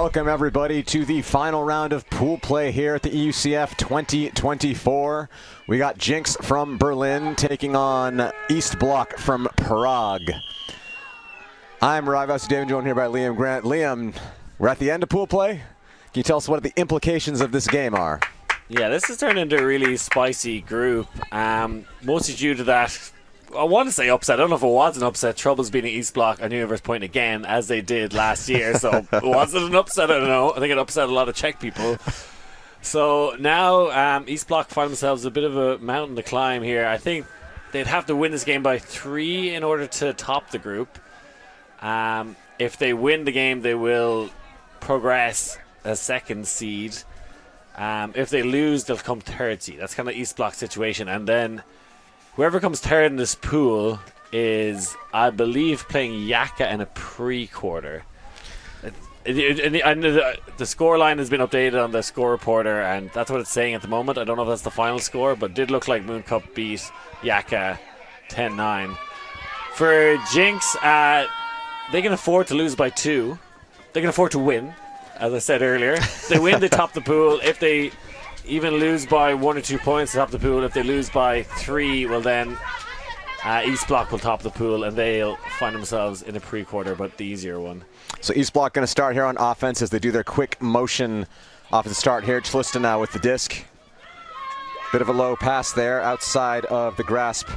Welcome everybody to the final round of pool play here at the EUCF 2024. We got Jinx from Berlin taking on Eastblock from Prague. I'm Rivas David, joined here by Liam Grant. Liam, we're at the end of pool play. Can you tell us what the implications of this game are? Yeah, this has turned into a really spicy group. Mostly due to that, I want to say upset. I don't know if it was an upset. Troubles beating Eastblock on Universe Point again, as they did last year. So was it an upset? I don't know. I think it upset a lot of Czech people. So now Eastblock find themselves a bit of a mountain to climb here. I think they'd have to win this game by 3 in order to top the group. If they win the game, they will progress a second seed. If they lose, they'll come third seed. That's kind of Eastblock's situation. And then whoever comes third in this pool is, I believe, playing Yaka in a pre-quarter. The score line has been updated on the score reporter, and that's what it's saying at the moment. I don't know if that's the final score, but it did look like Moon Cup beat Yaka 10-9. For Jinx, they can afford to lose by 2. They can afford to win, as I said earlier. If they win, they top the pool. If they even lose by 1 or 2 points, they top the pool. If they lose by 3, well then Eastblock will top the pool, and they'll find themselves in a pre-quarter, but the easier one. So Eastblock going to start here on offense as they do their quick motion off the start here. Oostende now with the disc. Bit of a low pass there outside of the grasp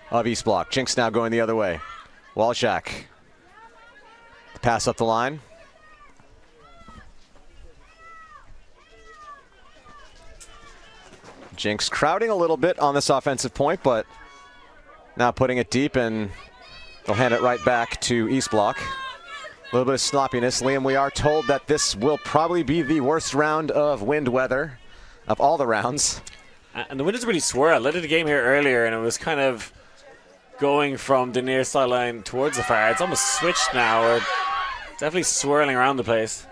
of Eastblock. Jinx now going the other way. Walshak. Pass up the line. Jinx crowding a little bit on this offensive point, but now putting it deep, and they'll hand it right back to Eastblock. A little bit of sloppiness. Liam, we are told that this will probably be the worst round of wind weather of all the rounds. And the wind is really swirl. I led the game here earlier, and it was kind of going from the near sideline towards the far. It's almost switched now. Or definitely swirling around the place.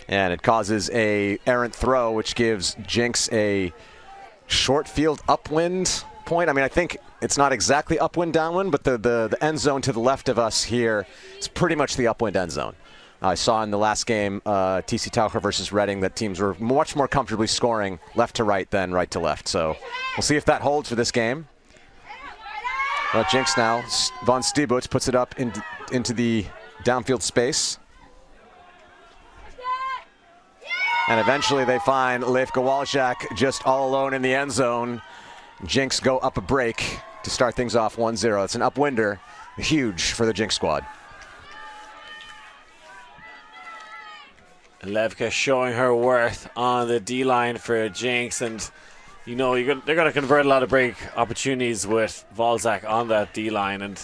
And it causes a errant throw, which gives Jinx a short field upwind point. I mean, I think it's not exactly upwind, downwind, but the end zone to the left of us here is pretty much the upwind end zone. I saw in the last game, TC Taucher versus Reading, that teams were much more comfortably scoring left to right than right to left. So we'll see if that holds for this game. Well, Jinx now, Von Stiebutz puts it up into the downfield space. And eventually they find Leif Gawalczak just all alone in the end zone. Jinx go up a break to start things off 1-0. It's an upwinder, huge for the Jinx squad. Levka showing her worth on the D-line for Jinx, and you know they're going to convert a lot of break opportunities with Volzak on that D-line, and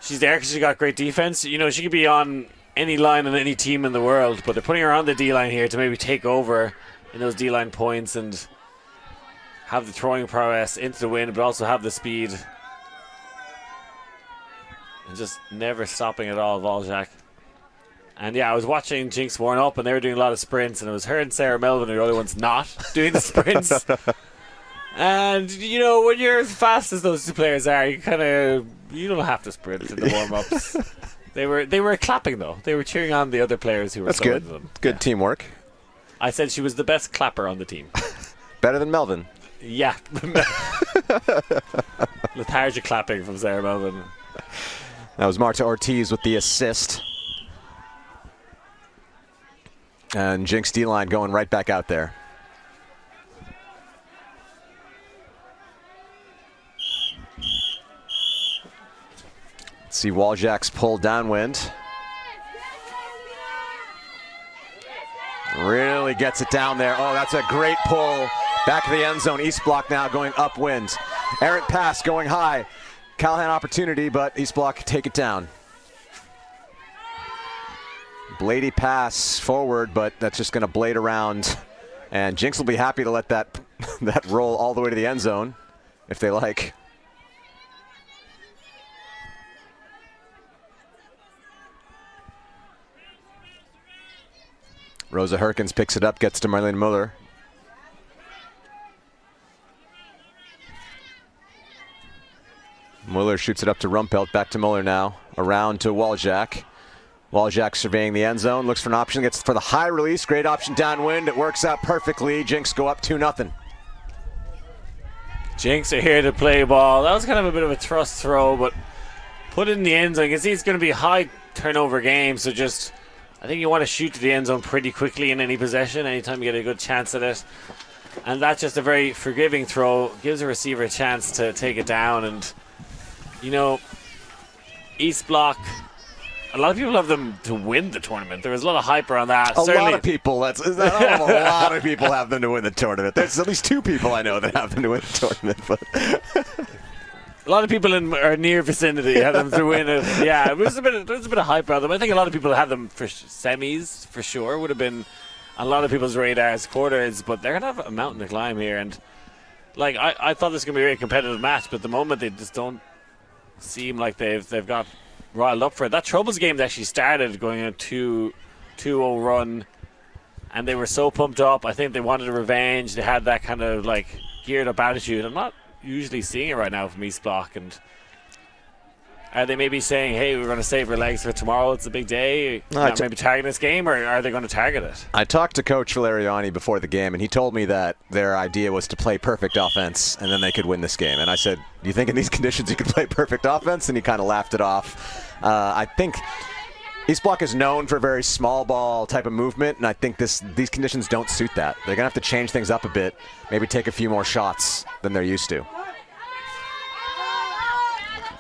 she's there because she got great defense. You know, she could be on any line on any team in the world, but they're putting her on the D-line here to maybe take over in those D-line points and have the throwing prowess into the wind, but also have the speed. And just never stopping at all, Volzak. And yeah, I was watching Jinx warm up, and they were doing a lot of sprints, and it was her and Sarah Melvin who are the only ones not doing the sprints. And you know, when you're as fast as those two players are, you don't have to sprint in the warm-ups. They were clapping though. They were cheering on the other players who were going to them. Good teamwork. I said she was the best clapper on the team. Better than Melvin. Yeah. Lethargic clapping from Sarah Melvin. That was Marta Ortiz with the assist. And Jinx D-line going right back out there. Let's see Waljak's pull downwind. Really gets it down there. Oh, that's a great pull. Back of the end zone. Eastblock now going upwind. Errant pass going high. Callahan opportunity, but Eastblock take it down. Blady pass forward, but that's just going to blade around. And Jinx will be happy to let that roll all the way to the end zone, if they like. Rosa Herkins picks it up, gets to Marlene Muller. Muller shoots it up to Rumpelt, back to Muller now. Around to Waljak. Walczak surveying the end zone, looks for an option, gets for the high release, great option downwind, it works out perfectly. Jinx go up 2-0. Jinx are here to play ball. That was kind of a bit of a thrust throw, but put it in the end zone. You can see it's going to be a high turnover game, so just I think you want to shoot to the end zone pretty quickly in any possession, anytime you get a good chance at it. And that's just a very forgiving throw, gives a receiver a chance to take it down. And, you know, Eastblock, a lot of people have them to win the tournament. There was a lot of hype around that. A lot of people. A lot of people have them to win the tournament. There's at least 2 people I know that have them to win the tournament. But a lot of people in our near vicinity have them to win it. Yeah, there was a bit of hype around them. I think a lot of people had them for semis, for sure. Would have been on a lot of people's radars, quarters, but they're going to have a mountain to climb here. And, like, I thought this was going to be a very competitive match, but at the moment they just don't seem like they've got riled up for it. That Troubles game actually started going on a 2-0 run, and they were so pumped up. I think they wanted a revenge. They had that kind of, like, geared up attitude. I'm not usually seeing it right now from Eastblock, and are they maybe saying, hey, we're going to save our legs for tomorrow, it's a big day, maybe targeting this game, or are they going to target it? I talked to Coach Valeriani before the game, and he told me that their idea was to play perfect offense, and then they could win this game. And I said, do you think in these conditions you could play perfect offense? And he kind of laughed it off. I think Eastblock is known for very small ball type of movement, and I think these conditions don't suit that. They're going to have to change things up a bit, maybe take a few more shots than they're used to.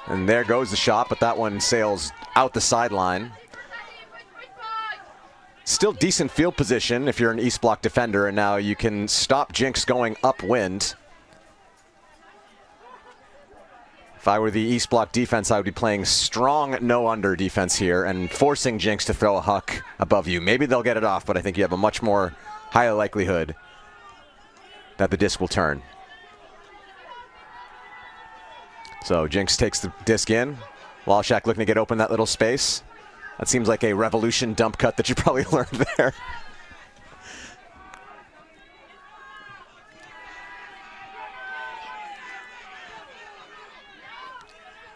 And there goes the shot, but that one sails out the sideline. Still decent field position if you're an Eastblock defender, and now you can stop Jinx going upwind. If I were the Eastblock defense, I would be playing strong no-under defense here and forcing Jinx to throw a huck above you. Maybe they'll get it off, but I think you have a much more higher likelihood that the disc will turn. So Jinx takes the disc in. Walczak looking to get open that little space. That seems like a revolution dump cut that you probably learned there.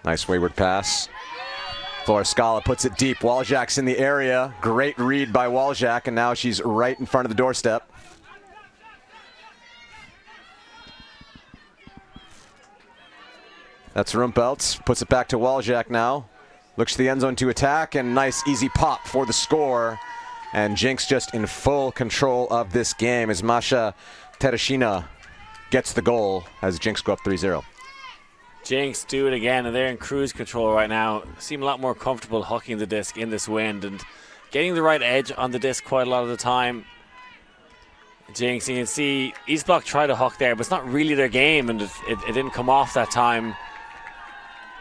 Nice wayward pass. Floriscala puts it deep. Walczak's in the area. Great read by Walczak, and now she's right in front of the doorstep. That's Rumpelts. Puts it back to Walczak now. Looks to the end zone to attack, and nice easy pop for the score. And Jinx just in full control of this game as Masha Tereshina gets the goal as Jinx go up 3-0. Jinx do it again, and they're in cruise control right now. Seem a lot more comfortable hucking the disc in this wind and getting the right edge on the disc quite a lot of the time. Jinx, you can see Eastblock try to huck there, but it's not really their game, and it didn't come off that time.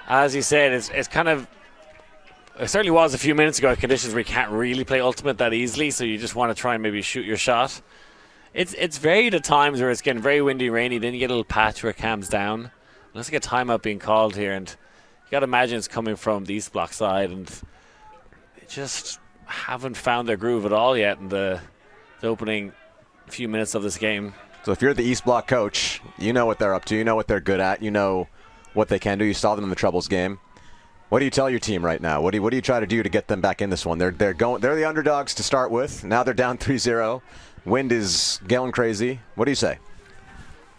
As you said, it's kind of, it certainly was a few minutes ago, conditions where you can't really play Ultimate that easily, so you just want to try and maybe shoot your shot. It's varied at times where it's getting very windy, rainy, then you get a little patch where it calms down. Let's get timeout being called here, and you got to imagine it's coming from the Eastblock side, and they just haven't found their groove at all yet in the opening few minutes of this game. So if you're the Eastblock coach, you know what they're up to, you know what they're good at, you know what they can do. You saw them in the Troubles game. What do you tell your team right now? What do you try to do to get them back in this one? They're the underdogs to start with. Now they're down 3-0. Wind is going crazy. What do you say?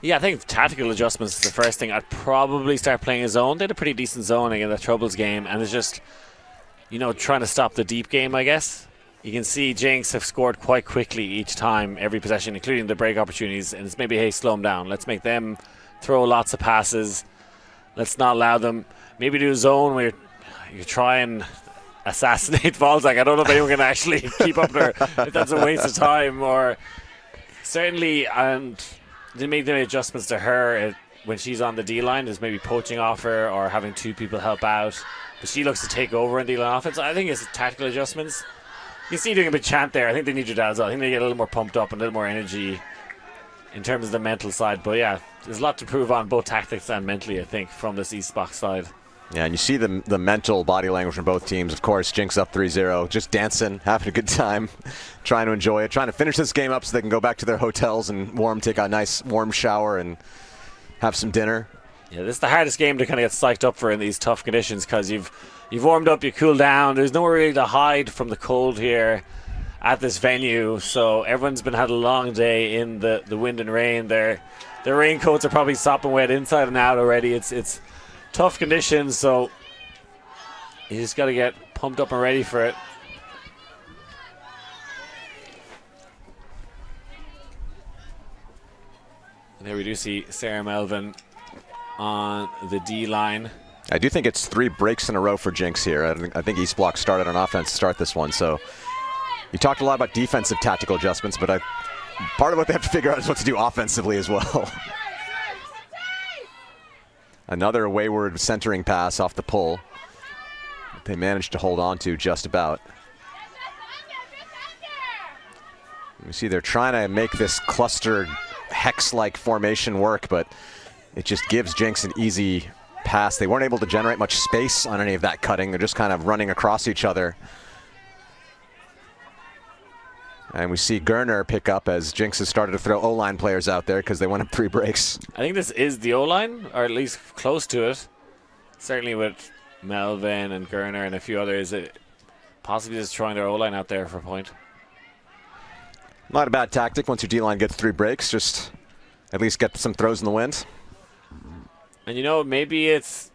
Yeah, I think tactical adjustments is the first thing. I'd probably start playing a zone. They had a pretty decent zoning in the Troubles game, and it's just, you know, trying to stop the deep game, I guess. You can see Jinx have scored quite quickly each time, every possession, including the break opportunities, and it's maybe, hey, slow them down. Let's make them throw lots of passes. Let's not allow them. Maybe do a zone where you try and assassinate Walczak. I don't know if anyone can actually keep up there. If that's a waste of time. Or certainly, and to make the adjustments to her when she's on the D-line, there's maybe poaching off her or having 2 people help out. But she looks to take over in D-line offense. I think it's tactical adjustments. You can see doing a bit chant there. I think they need your dad as well. I think they get a little more pumped up and a little more energy in terms of the mental side. But yeah, there's a lot to prove on both tactics and mentally, I think, from this Eastblock side. Yeah, and you see the mental body language from both teams. Of course, Jinx up 3-0, just dancing, having a good time, trying to enjoy it, trying to finish this game up so they can go back to their hotels and take a nice warm shower and have some dinner. Yeah, this is the hardest game to kind of get psyched up for in these tough conditions, because you've you've warmed up, you cool down. There's nowhere really to hide from the cold here at this venue. So everyone's had a long day in the wind and rain. Their raincoats are probably sopping wet inside and out already. It's tough conditions, so you just got to get pumped up and ready for it. And there we do see Sarah Melvin on the D line. I do think it's 3 breaks in a row for Jinx here. I think Eastblock started on offense to start this one. So you talked a lot about defensive tactical adjustments, but part of what they have to figure out is what to do offensively as well. Another wayward centering pass off the pull. They managed to hold on to just about. You see they're trying to make this clustered hex-like formation work, but it just gives Jinx an easy pass. They weren't able to generate much space on any of that cutting. They're just kind of running across each other. And we see Gerner pick up as Jinx has started to throw O-line players out there because they went up 3 breaks. I think this is the O-line, or at least close to it. Certainly with Melvin and Gerner and a few others, possibly just throwing their O-line out there for a point. Not a bad tactic once your D-line gets 3 breaks. Just at least get some throws in the wind. And maybe it's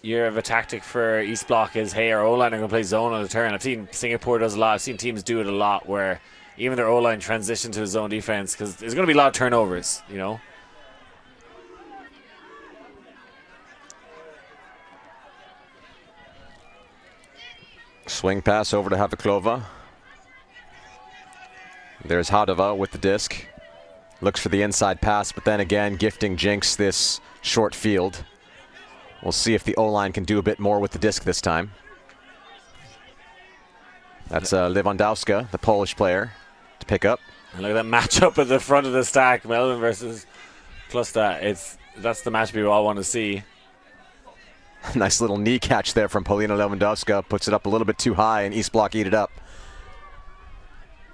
you have a tactic for Eastblock is, hey, our O-line are going to play zone on the turn. I've seen Singapore does a lot. I've seen teams do it a lot where even their O-line transition to a zone defense because there's going to be a lot of turnovers, Swing pass over to Haviklova. There's Hadova with the disc. Looks for the inside pass, but then again gifting Jinx this short field. We'll see if the O-line can do a bit more with the disc this time. That's Lewandowska, the Polish player, to pick up. And look at that matchup at the front of the stack, Melvin versus Klusta. That's the match we all want to see. Nice little knee catch there from Polina Lewandowska. Puts it up a little bit too high, and Eastblock eat it up.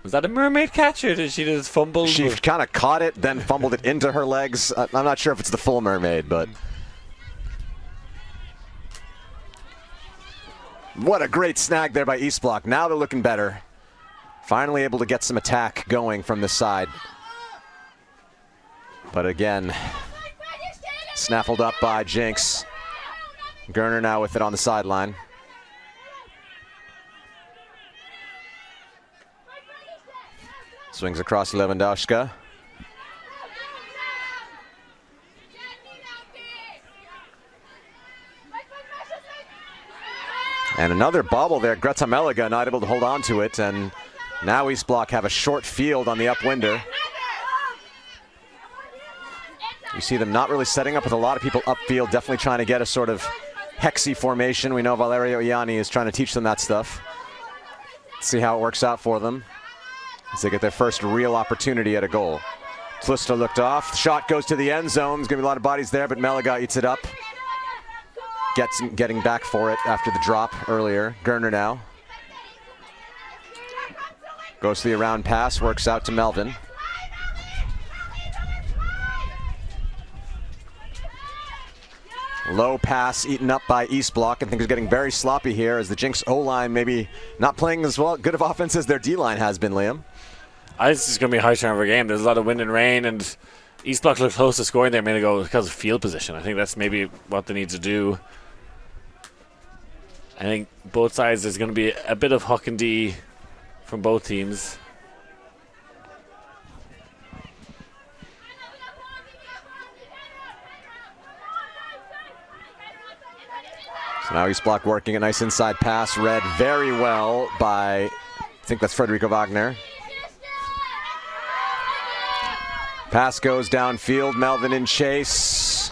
Was that a mermaid catch, or did she just fumble? She kind of caught it, then fumbled it into her legs. I'm not sure if it's the full mermaid, but... What a great snag there by Eastblock. Now they're looking better. Finally able to get some attack going from this side. But again, snaffled up by Jinx. Gerner now with it on the sideline. Swings across Lewandowska. And another bobble there. Greta Meliga not able to hold on to it. And now Eastblock have a short field on the upwinder. You see them not really setting up with a lot of people upfield. Definitely trying to get a sort of hexy formation. We know Valerio Ianni is trying to teach them that stuff. Let's see how it works out for them as they get their first real opportunity at a goal. Tlusta looked off. Shot goes to the end zone. There's going to be a lot of bodies there, but Meliga eats it up. Getting back for it after the drop earlier. Gerner now. Goes to the around pass, works out to Melvin. Low pass eaten up by Eastblock, and things are getting very sloppy here as the Jinx O-line maybe not playing as well good of offense as their D-line has been, Liam. I think this is going to be a high turnover game. There's a lot of wind and rain, and Eastblock looked close to scoring there a minute ago because of field position. I think that's maybe what they need to do. I think both sides, there's going to be a bit of huck and D from both teams. So now Eastblock working a nice inside pass, read very well by, I think that's Frederico Wagner. Pass goes downfield, Melvin in chase.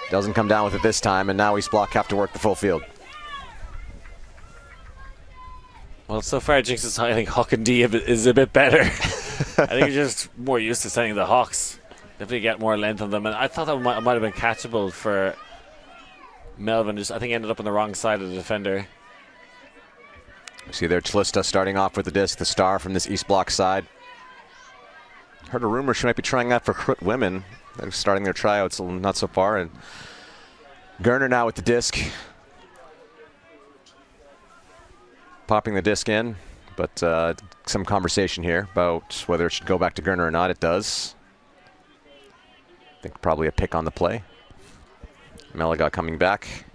Doesn't come down with it this time, and now Eastblock have to work the full field. Well, so far, Jinx, I think Huck and D is a bit better. I think you're just more used to sending the Hawks. Definitely get more length on them, and I thought that might have been catchable for Melvin. Just I think ended up on the wrong side of the defender. You see there Tlusta starting off with the disc, the star from this Eastblock side. Heard a rumor she might be trying that for Krut women. They're starting their tryouts not so far, and Gerner now with the disc. Popping the disc in, but some conversation here about whether it should go back to Gerner or not. It does. I think probably a pick on the play. Meliga coming back.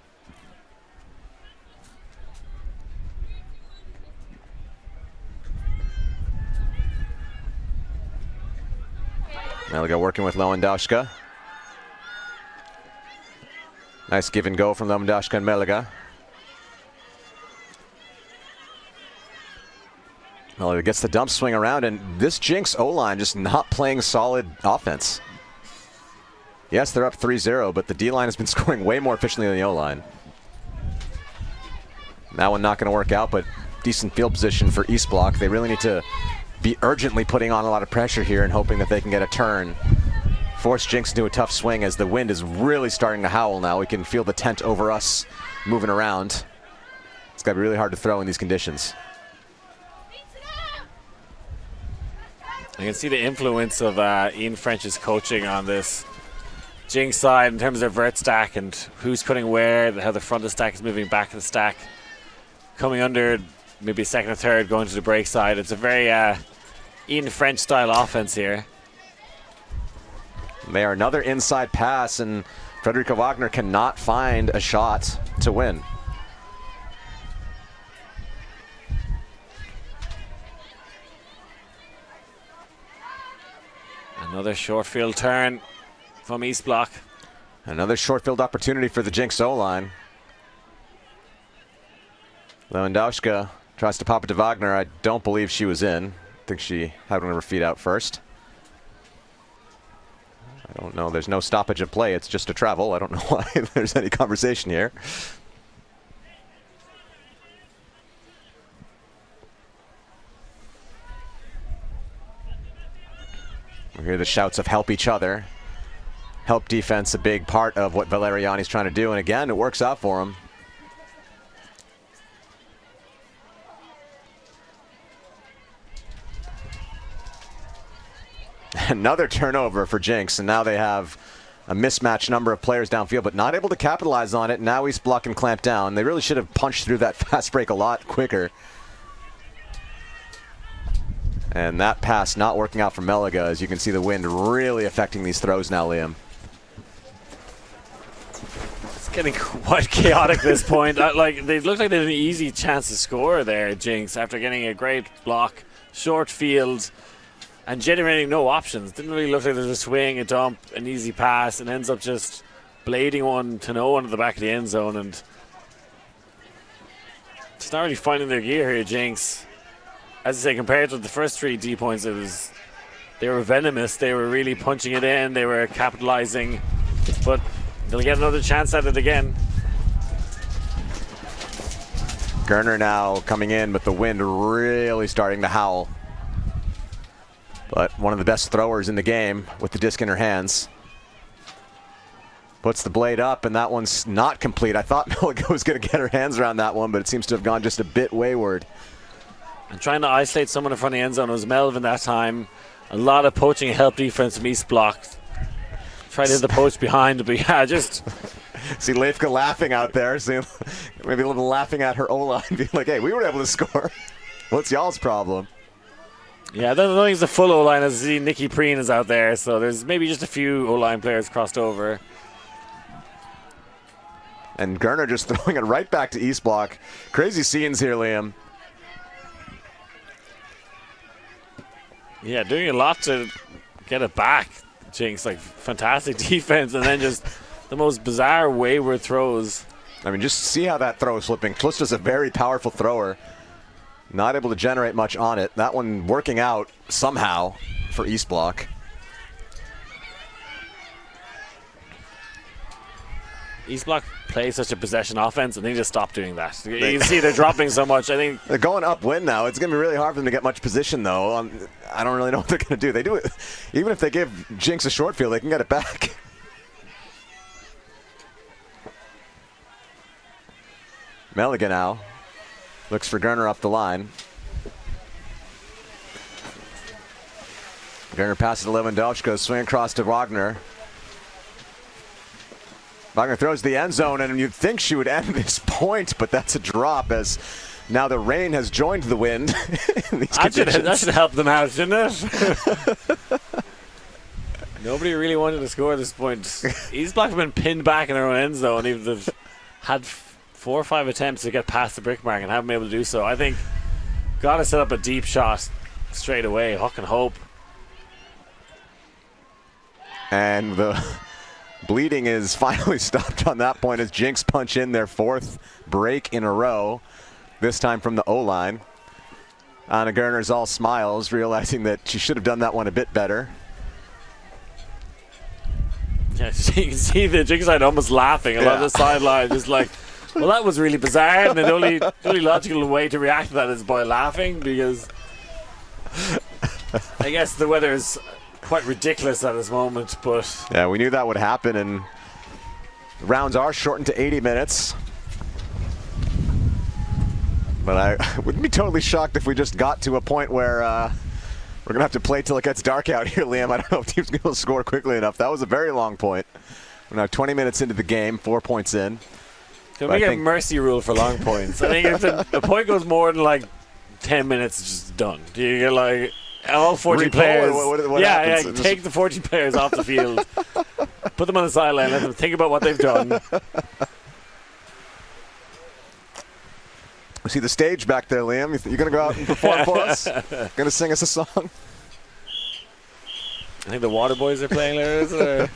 Meliga working with Lewandowska. Nice give and go from Lewandowska and Meliga. Meliga gets the dump swing around, and this Jinx O-line just not playing solid offense. Yes, they're up 3-0, but the D-line has been scoring way more efficiently than the O-line. That one not going to work out, but decent field position for Eastblock. They really need to be urgently putting on a lot of pressure here and hoping that they can get a turn. Force Jinx into a tough swing as the wind is really starting to howl now. We can feel the tent over us moving around. It's got to be really hard to throw in these conditions. I can see the influence of Ian French's coaching on this Jinx side in terms of vert stack and who's cutting where, how the front of the stack is moving back to the stack. Coming under maybe second or third, going to the break side. It's a very Ian French style offense here. There, another inside pass, and Frederica Wagner cannot find a shot to win. Another short field turn from Eastblock. Another short field opportunity for the Jinx O-line. Lewandowska tries to pop it to Wagner. I don't believe she was in. I think she had one of her feet out first. I don't know. There's no stoppage of play. It's just a travel. I don't know why there's any conversation here. We hear the shouts of help each other. Help defense, a big part of what Valeriani's trying to do. And again, it works out for him. Another turnover for Jinx, and now they have a mismatched number of players downfield, but not able to capitalize on it. Now Eastblock and clamp down. They really should have punched through that fast break a lot quicker. And that pass not working out for Meliga, as you can see the wind really affecting these throws now, Liam. It's getting quite chaotic at this point. They looked like they had an easy chance to score there, Jinx, after getting a great block, short field, and generating no options. Didn't really look like there was a swing, a dump, an easy pass, and ends up just blading one to no one at the back of the end zone. And it's not really finding their gear here, Jinx. As I say, compared to the first 3 D points, they were venomous. They were really punching it in. They were capitalizing, but they'll get another chance at it again. Gerner now coming in, but the wind really starting to howl. But one of the best throwers in the game with the disc in her hands. Puts the blade up, and that one's not complete. I thought Meliga was going to get her hands around that one, but it seems to have gone just a bit wayward. And trying to isolate someone in front of the end zone. It was Melvin that time. A lot of poaching and help defense from Eastblock. Tried to hit the poach behind, but yeah, just... See Leifka laughing out there. See, maybe a little laughing at her O-line, being like, hey, we were able to score. What's y'all's problem? Yeah, I don't think it's a full O-line. As I see, Nikki Preen is out there, so there's maybe just a few O-line players crossed over. And Gerner just throwing it right back to Eastblock. Crazy scenes here, Liam. Yeah, doing a lot to get it back, Jinx. Like, fantastic defense, and then just the most bizarre wayward throws. I mean, just see how that throw is flipping. Tlista's a very powerful thrower. Not able to generate much on it. That one working out somehow for Eastblock. Eastblock plays such a possession offense, and they just stop doing that. You can see they're dropping so much. I think they're going upwind now. It's going to be really hard for them to get much position, though. I don't really know what they're going to do. They do it. Even if they give Jinx a short field, they can get it back. Meliga now looks for Gerner up the line. Gerner passes to Lewandowska, swing across to Wagner. Wagner throws the end zone, and you'd think she would end this point, but that's a drop as now the rain has joined the wind in these conditions. That should help them out, shouldn't it? Nobody really wanted to score at this point. Eastblock have been pinned back in their own end zone. Even they've had 4 or 5 attempts to get past the brick mark and haven't been able to do so. I think got to set up a deep shot straight away. Huck and hope. And the bleeding is finally stopped on that point as Jinx punch in their 4th break in a row, this time from the O-line. Anna Gerner's all smiles, realizing that she should have done that one a bit better. Yeah, you can see the Jinx side almost laughing along the sideline, just like, well, that was really bizarre, and the only logical way to react to that is by laughing, because I guess the weather is quite ridiculous at this moment, but... Yeah, we knew that would happen, and rounds are shortened to 80 minutes. But I wouldn't be totally shocked if we just got to a point where we're going to have to play till it gets dark out here, Liam. I don't know if teams going to score quickly enough. That was a very long point. We're now 20 minutes into the game, 4 points in. Can we get a mercy rule for long points? I think if the point goes more than like 10 minutes, it's just done. Do you get like... all 14 players. What happens? Take the 14 players off the field, put them on the sideline, let them think about what they've done. We see the stage back there, Liam. You going to go out and perform for us? Going to sing us a song? I think the Water Boys are playing there, isn't it?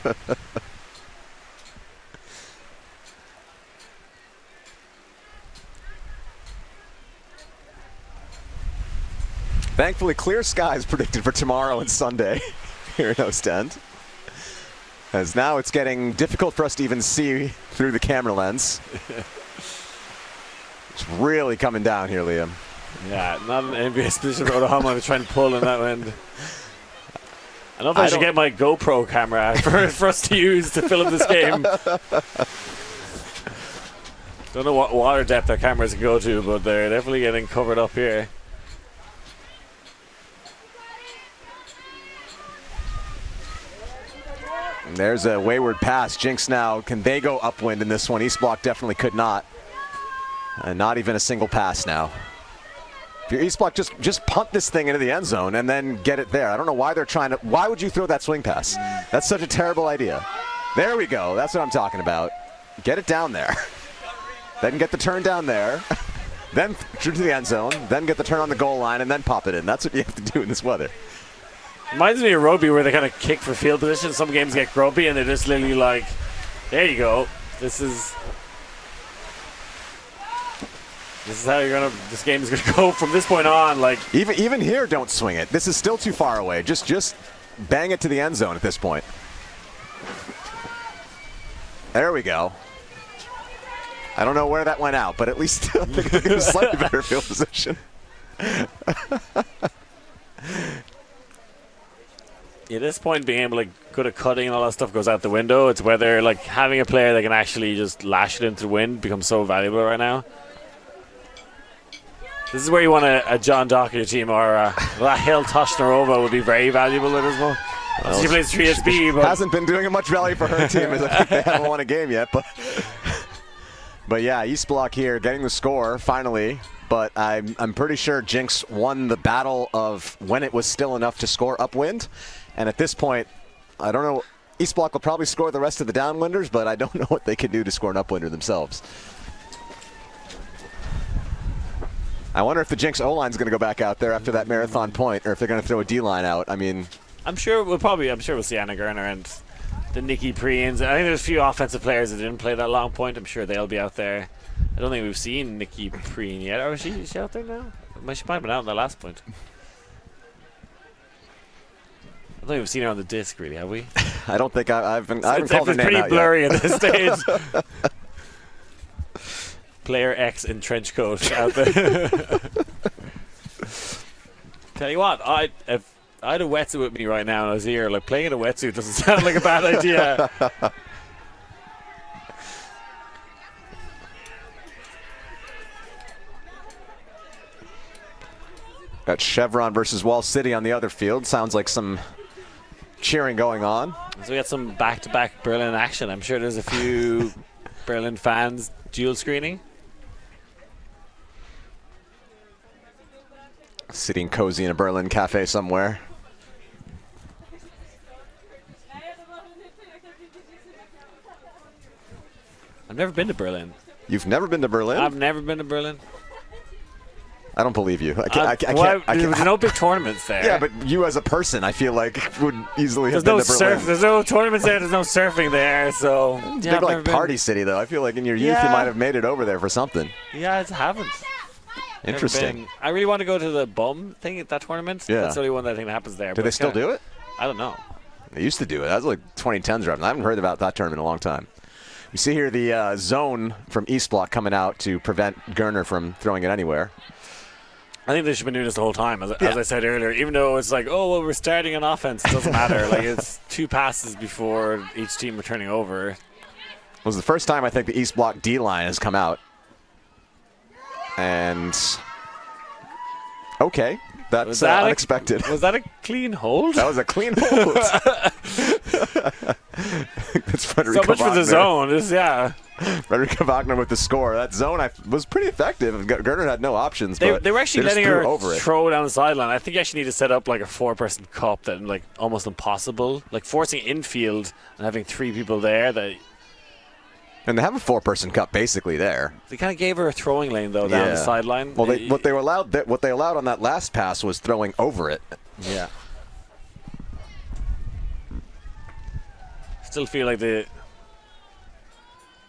Thankfully, clear skies predicted for tomorrow and Sunday here in Oostende. As now it's getting difficult for us to even see through the camera lens. It's really coming down here, Liam. Yeah, not an envious position for Oklahoma to try and pull in that wind. I don't know if I should get my GoPro camera for us to use to film this game. Don't know what water depth our cameras can go to, but they're definitely getting covered up here. And there's a wayward pass. Jinx now, can they go upwind in this one? Eastblock definitely could not. And not even a single pass now. If you're Eastblock, just punt this thing into the end zone and then get it there. I don't know why they're trying to. Why would you throw that swing pass? That's such a terrible idea. There we go. That's what I'm talking about. Get it down there. Then get the turn down there. Then through to the end zone. Then get the turn on the goal line and then pop it in. That's what you have to do in this weather. Reminds me of rugby where they kind of kick for field position. Some games get grubby and they're just literally like, there you go. This is how this game is gonna go from this point on. Like even here, don't swing it. This is still too far away. Just bang it to the end zone at this point. There we go. I don't know where that went out, but at least I think it was slightly better field position. At this point, being able to go to cutting and all that stuff goes out the window. It's whether like having a player that can actually just lash it into the wind becomes so valuable right now. This is where you want a John Doherty team, or Rahel Toshnarova would be very valuable at this moment. Well, she plays 3SB, but hasn't been doing much value for her team, as I think they haven't won a game yet. But yeah, Eastblock here getting the score finally. But I'm pretty sure Jinx won the battle of when it was still enough to score upwind. And at this point, I don't know. Eastblock will probably score the rest of the downwinders, but I don't know what they can do to score an upwinder themselves. I wonder if the Jinx O-line's going to go back out there after that marathon point, or if they're going to throw a D-line out. I mean, I'm sure we'll see Anna Gerner and the Nikki Preens. I think there's a few offensive players that didn't play that long point. I'm sure they'll be out there. I don't think we've seen Nikki Preen yet. Or is she out there now? She might have been out on the last point. I don't think we've seen her on the disc, really, have we? I don't think I haven't called her name out yet. It's pretty blurry at this stage. Player X in trench coat out there. Tell you what, if I had a wetsuit with me right now and I was here, like playing in a wetsuit doesn't sound like a bad idea. Got Chevron versus Wall City on the other field. Sounds like some cheering going on. So we got some back-to-back Berlin action. I'm sure there's a few Berlin fans dual screening. Sitting cozy in a Berlin cafe somewhere. I've never been to Berlin. You've never been to Berlin? I've never been to Berlin. I don't believe you. I can't. There's no big tournaments there. Yeah, but you as a person, I feel like would easily have there's been no to Berlin. surf. There's no tournaments there. There's no surfing there. So It's a big like party city, though. I feel like in your youth you might have made it over there for something. Yeah, I haven't. Interesting. I really want to go to the bum thing at that tournament. Yeah. That's the only one that I think that happens there. Do they still do it? I don't know. They used to do it. That was like 2010s round. I haven't heard about that tournament in a long time. You see here the zone from Eastblock coming out to prevent Gerner from throwing it anywhere. I think they should have been doing this the whole time, as I said earlier. Even though it's like, oh, well, we're starting an offense. It doesn't matter. Like, it's 2 passes before each team are turning over. It was the first time I think the Eastblock D-line has come out. And, okay, that's unexpected. Was that a clean hold? That was a clean hold. That's Frederico So much for the zone. Frederico Wagner with the score. That zone was pretty effective. Gerner had no options. They were actually letting her over throw down the sideline. I think you actually need to set up like a 4-person cup that like almost impossible. Like forcing infield and having 3 people there. And they have a 4-person cup basically there. They kind of gave her a throwing lane though down the sideline. Well, what they allowed on that last pass was throwing over it. Yeah. Still feel like the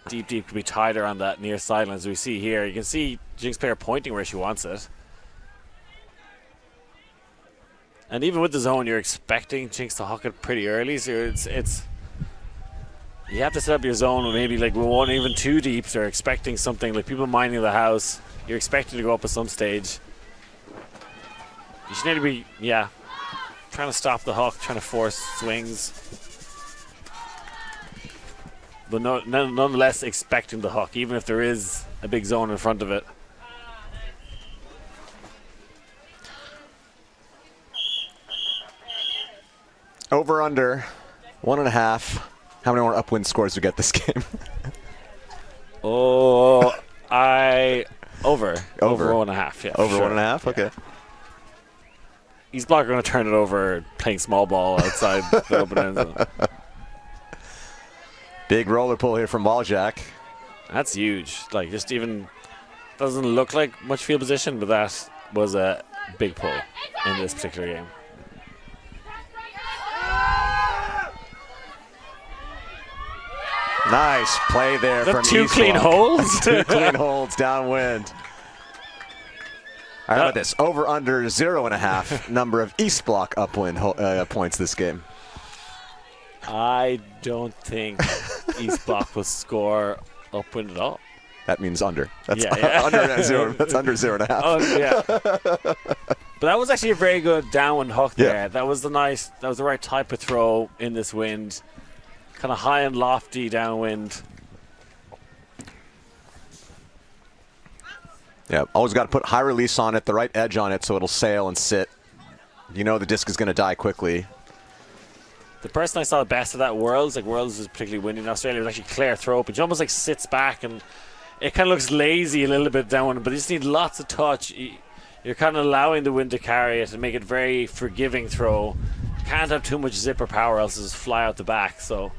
deep could be tighter on that near sideline as we see here. You can see Jinx player pointing where she wants it. And even with the zone, you're expecting Jinx to huck it pretty early, so it's you have to set up your zone with maybe like 1, even 2 deeps, or expecting something like people minding the house. You're expecting to go up at some stage. You should need to be, trying to stop the huck, trying to force swings. But nonetheless expecting the huck, even if there is a big zone in front of it. Over under 1.5. How many more upwind scores do we get this game? Over 1.5. Yeah, over sure. 1.5. Okay. Eastblock are going to turn it over, playing small ball outside the open end zone. Big roller pull here from Waljack. That's huge. Like, just even doesn't look like much field position, but that was a big pull in this particular game. Nice play there from 2 clean holds? 2 clean holds downwind. How about this? Over under 0.5 number of Eastblock upwind points this game. I don't think Eastblock will score upwind at all. That means under. That's under 0. That's under 0.5. Oh yeah. But that was actually a very good downwind hook there. That was the right type of throw in this wind. Kind of high and lofty downwind. Yeah, always got to put high release on it, the right edge on it, so it'll sail and sit. You know the disc is going to die quickly. The person I saw the best of that, Worlds was particularly windy in Australia, was actually Claire Thrope. But she almost like sits back and it kind of looks lazy a little bit down, but you just need lots of touch. You're kind of allowing the wind to carry it and make it very forgiving throw. Can't have too much zip or power, else it'll just fly out the back. So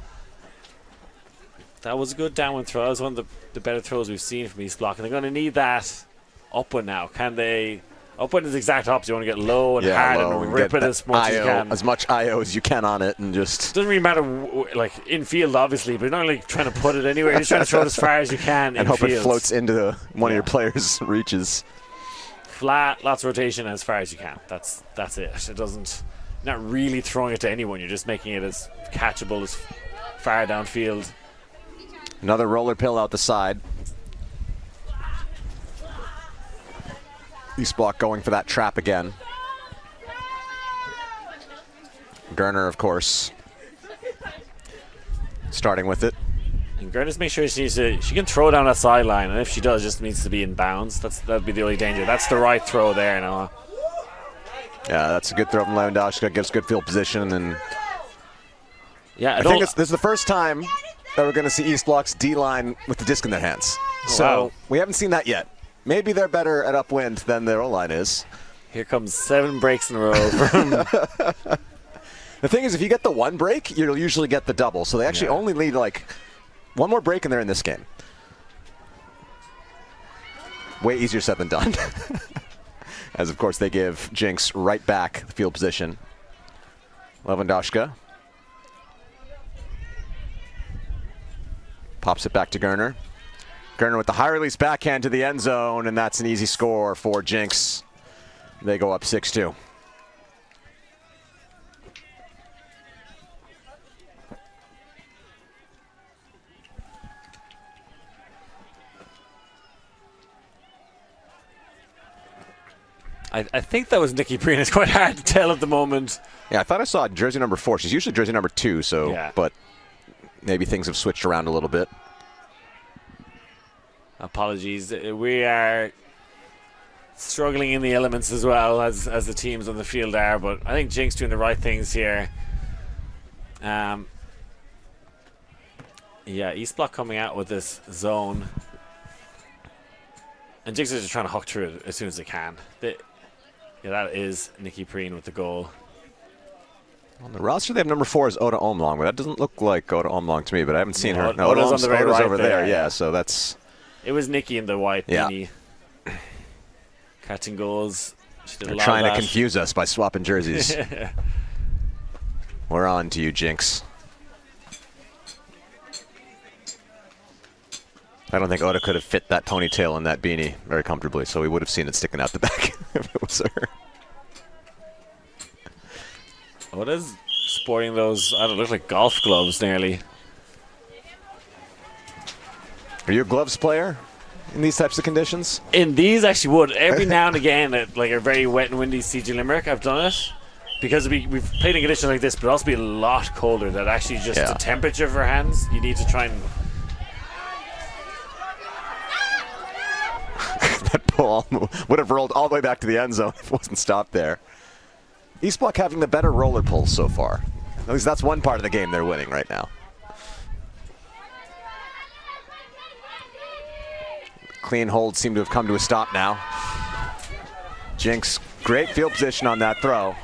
that was a good downwind throw. That was one of the better throws we've seen from Eastblock, and they're going to need that upwind now. Can they? Upwind is the exact opposite. You want to get low and hard and rip it as much as you can. As much IO as you can on it, and just doesn't really matter, like infield obviously, but you're not like trying to put it anywhere. You're just trying to throw it as far as you can and hope it floats into one of your players' reaches. Flat, lots of rotation as far as you can. That's it. It doesn't. You're not really throwing it to anyone. You're just making it as catchable as far downfield. Another roller pill out the side. Eastblock going for that trap again. Gerner, of course, starting with it. And Gerner's make sure she can throw down that sideline, and if she does, it just needs to be in bounds. That'd be the only danger. That's the right throw there, Noah. Yeah, that's a good throw from Lewandowski. Gives good field position, and Yeah, I think this is the first time that we're going to see Eastblock's D-line with the disc in their hands. So we haven't seen that yet. Maybe they're better at upwind than their O-line is. Here comes 7 breaks in a row from The thing is, if you get the one break, you'll usually get the double. So they actually only need like one more break and they're in this game. Way easier said than done. As, of course, they give Jinx right back the field position. Lewandowska pops it back to Gerner. Gerner with the high release backhand to the end zone, and that's an easy score for Jinx. They go up 6-2. I think that was Nikki Preen. It's quite hard to tell at the moment. Yeah, I thought I saw jersey number 4. She's usually jersey number 2, so but maybe things have switched around a little bit. Apologies. We are struggling in the elements as well as the teams on the field are, but I think Jinx doing the right things here. Yeah, Eastblock coming out with this zone. And Jinx is just trying to hook through it as soon as they can. Yeah, that is Nikki Preen with the goal. On the roster, they have number 4 is Oda Omlong, but that doesn't look like Oda Omlong to me, but I haven't seen her. No, Oda's on the very right over there, yeah. So that's... It was Nikki in the white beanie. Catching goals. She did a lot trying of to confuse us by swapping jerseys. We're on to you, Jinx. I don't think Oda could have fit that ponytail in that beanie very comfortably, so we would have seen it sticking out the back if it was her. Oda's sporting those, I don't know, look like golf gloves nearly. Are you a gloves player in these types of conditions? In these, actually would. Every now and again, at like a very wet and windy CG Limerick, I've done it. Because we've played in conditions like this, but also be a lot colder. That actually just the temperature of our hands, you need to try and... That ball would have rolled all the way back to the end zone if it wasn't stopped there. Eastblock having the better roller pulls so far. At least that's one part of the game they're winning right now. Clean holds seem to have come to a stop now. Jinx, great field position on that throw.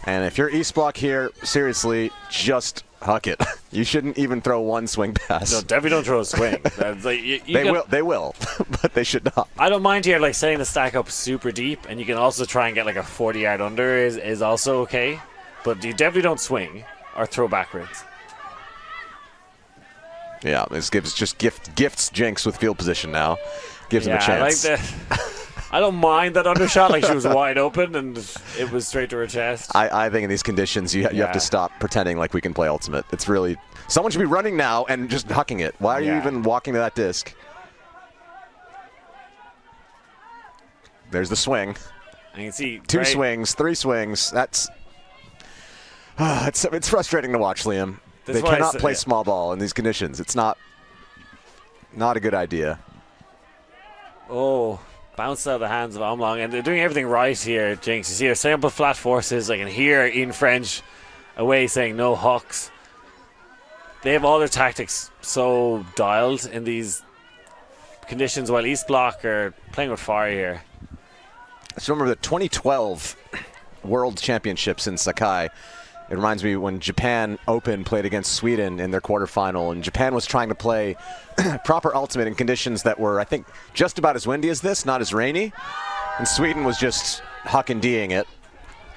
And if you're Eastblock here, seriously, just huck it. You shouldn't even throw one swing pass. No, definitely don't throw a swing. That's like, they will, but they should not. I don't mind here, like setting the stack up super deep, and you can also try and get like a 40-yard under is also okay. But you definitely don't swing or throw backwards. Yeah, this gifts Jinx with field position now. Gives him a chance. I like that. I don't mind that undershot. Like she was wide open and it was straight to her chest. I think in these conditions you have to stop pretending like we can play ultimate. It's really someone should be running now and just hucking it. Why are you even walking to that disc? There's the swing. I can see 2 swings, 3 swings. That's it's frustrating to watch, Liam. They cannot play small ball in these conditions. It's not a good idea. Oh. Bounced out of the hands of Omlong, and they're doing everything right here, Jinx. You see her setting up with flat forces. I can hear Ian French away saying no hucks. They have all their tactics so dialed in these conditions, while Eastblock are playing with fire here. So remember the 2012 World Championships in Sakai. It reminds me when Japan Open played against Sweden in their quarterfinal, and Japan was trying to play proper ultimate in conditions that were, I think, just about as windy as this, not as rainy. And Sweden was just huck and D'ing it.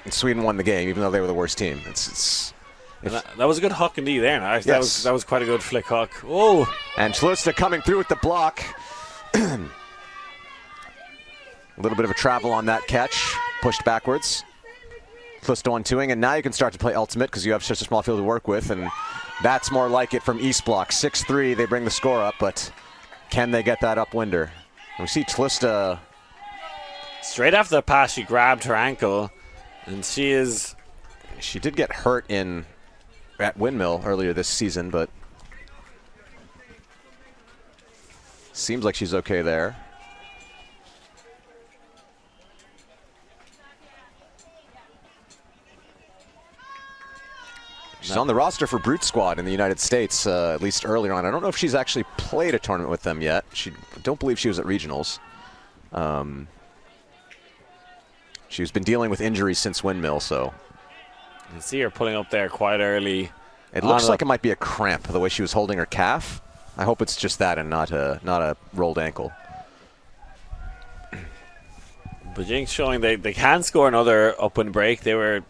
And Sweden won the game, even though they were the worst team. That was a good huck and D there. Nice. Yes. That was quite a good flick huck. Oh! And Tlusta coming through with the block. A little bit of a travel on that catch, pushed backwards. Close to 1-2ing, and now you can start to play ultimate because you have such a small field to work with, and that's more like it from Eastblock. 6-3, they bring the score up, but can they get that upwinder? And we see Tlusta. Straight after the pass, she grabbed her ankle, and she did get hurt at Windmill earlier this season, but seems like she's okay there. She's on the roster for Brute Squad in the United States, at least earlier on. I don't know if she's actually played a tournament with them yet. Don't believe she was at regionals. She's been dealing with injuries since Windmill, so. You can see her pulling up there quite early. It looks like it might be a cramp, the way she was holding her calf. I hope it's just that and not a rolled ankle. But Jinx showing they can score another upwind break. They were,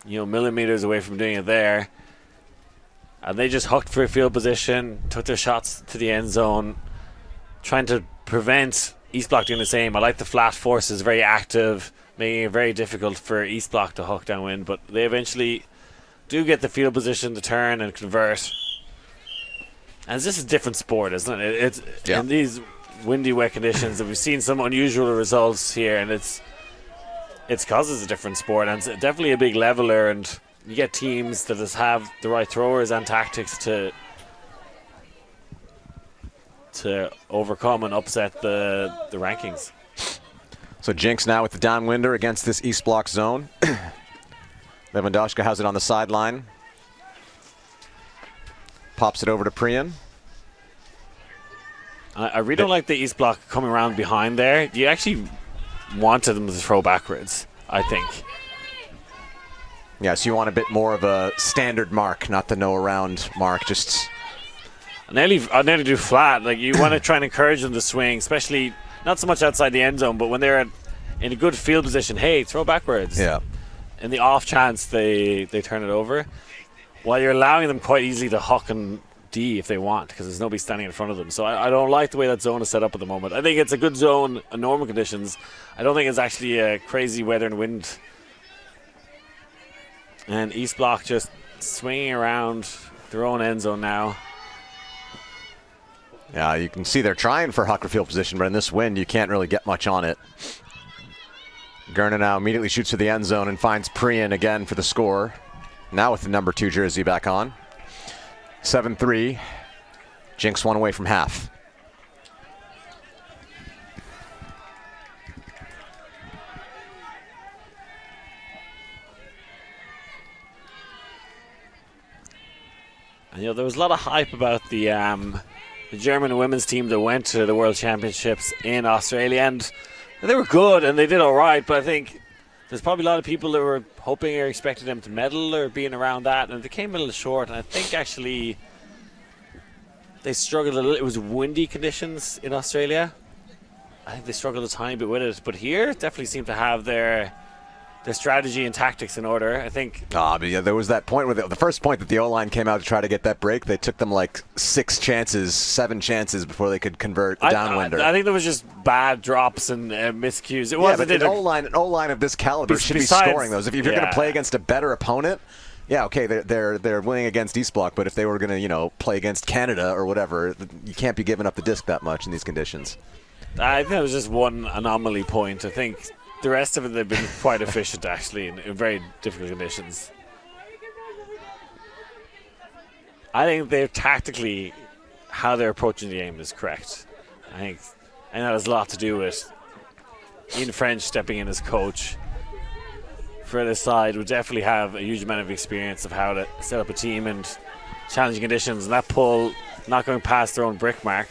millimeters away from doing it there. And they just hooked for a field position, took their shots to the end zone, trying to prevent Eastblock doing the same. I like the flat forces, very active, making it very difficult for Eastblock to hook downwind. But they eventually do get the field position to turn and convert. And this is a different sport, isn't it? In these windy, wet conditions, and we've seen some unusual results here, and it's because it's a different sport, and it's definitely a big leveler, and you get teams that just have the right throwers and tactics to overcome and upset the rankings. So Jinx now with the downwinder against this Eastblock zone. Lewandowska has it on the sideline. Pops it over to Priyan. I really don't like the Eastblock coming around behind there. You actually wanted them to throw backwards, I think. Yeah, so you want a bit more of a standard mark, not the no around mark. Just I nearly do flat. Like, you want to try and encourage them to swing, especially not so much outside the end zone, but when they're in a good field position. Hey, throw backwards. Yeah. In the off chance they turn it over, while you're allowing them quite easily to huck and D if they want, because there's nobody standing in front of them. So I don't like the way that zone is set up at the moment. I think it's a good zone in normal conditions. I don't think it's actually a crazy weather and wind. And Eastblock just swinging around their own end zone now. Yeah, you can see they're trying for hucker field position, but in this wind, you can't really get much on it. Gurna now immediately shoots to the end zone and finds Priyan again for the score. Now with the number 2 jersey back on. 7-3. Jinx one away from half. And, there was a lot of hype about the German women's team that went to the World Championships in Australia, and they were good and they did all right, but I think there's probably a lot of people that were hoping or expecting them to medal or being around that, and they came a little short. And I think actually they struggled a little. It was windy conditions in Australia. I think they struggled a tiny bit with it, but here definitely seemed to have their strategy and tactics in order. I think. But yeah, there was that point where the first point that the O-line came out to try to get that break. They took them like 7 chances before they could convert the downwinder. I think there was just bad drops and miscues. But an O-line of this caliber should be scoring those. If you're going to play against a better opponent, yeah, okay, they're winning against Eastblock, but if they were going to play against Canada or whatever, you can't be giving up the disc that much in these conditions. I think that was just one anomaly point. I think the rest of it, they've been quite efficient, actually, in very difficult conditions. I think they're tactically, how they're approaching the game is correct. I think that has a lot to do with Ian French stepping in as coach for this side, would definitely have a huge amount of experience of how to set up a team in challenging conditions, and that pull not going past their own brick mark.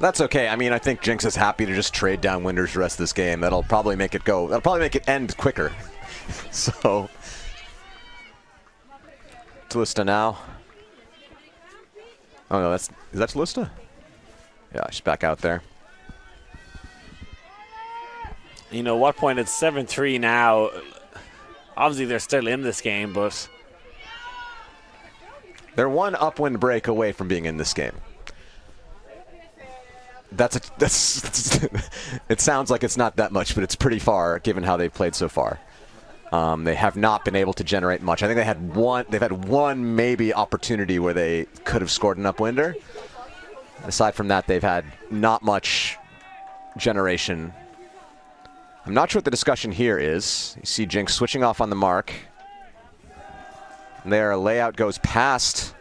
That's okay. I mean, I think Jinx is happy to just trade downwinders the rest of this game. That'll probably make it go. That'll probably make it end quicker. So, Tallusta now. Oh no, is that Tallusta? Yeah, she's back out there. What point? It's 7-3 now. Obviously, they're still in this game, but they're one upwind break away from being in this game. It sounds like it's not that much, but it's pretty far given how they've played so far. They have not been able to generate much. I think they've had one maybe opportunity where they could have scored an upwinder. Aside from that, they've had not much generation. I'm not sure what the discussion here is. You see Jinx switching off on the mark. And their layout goes past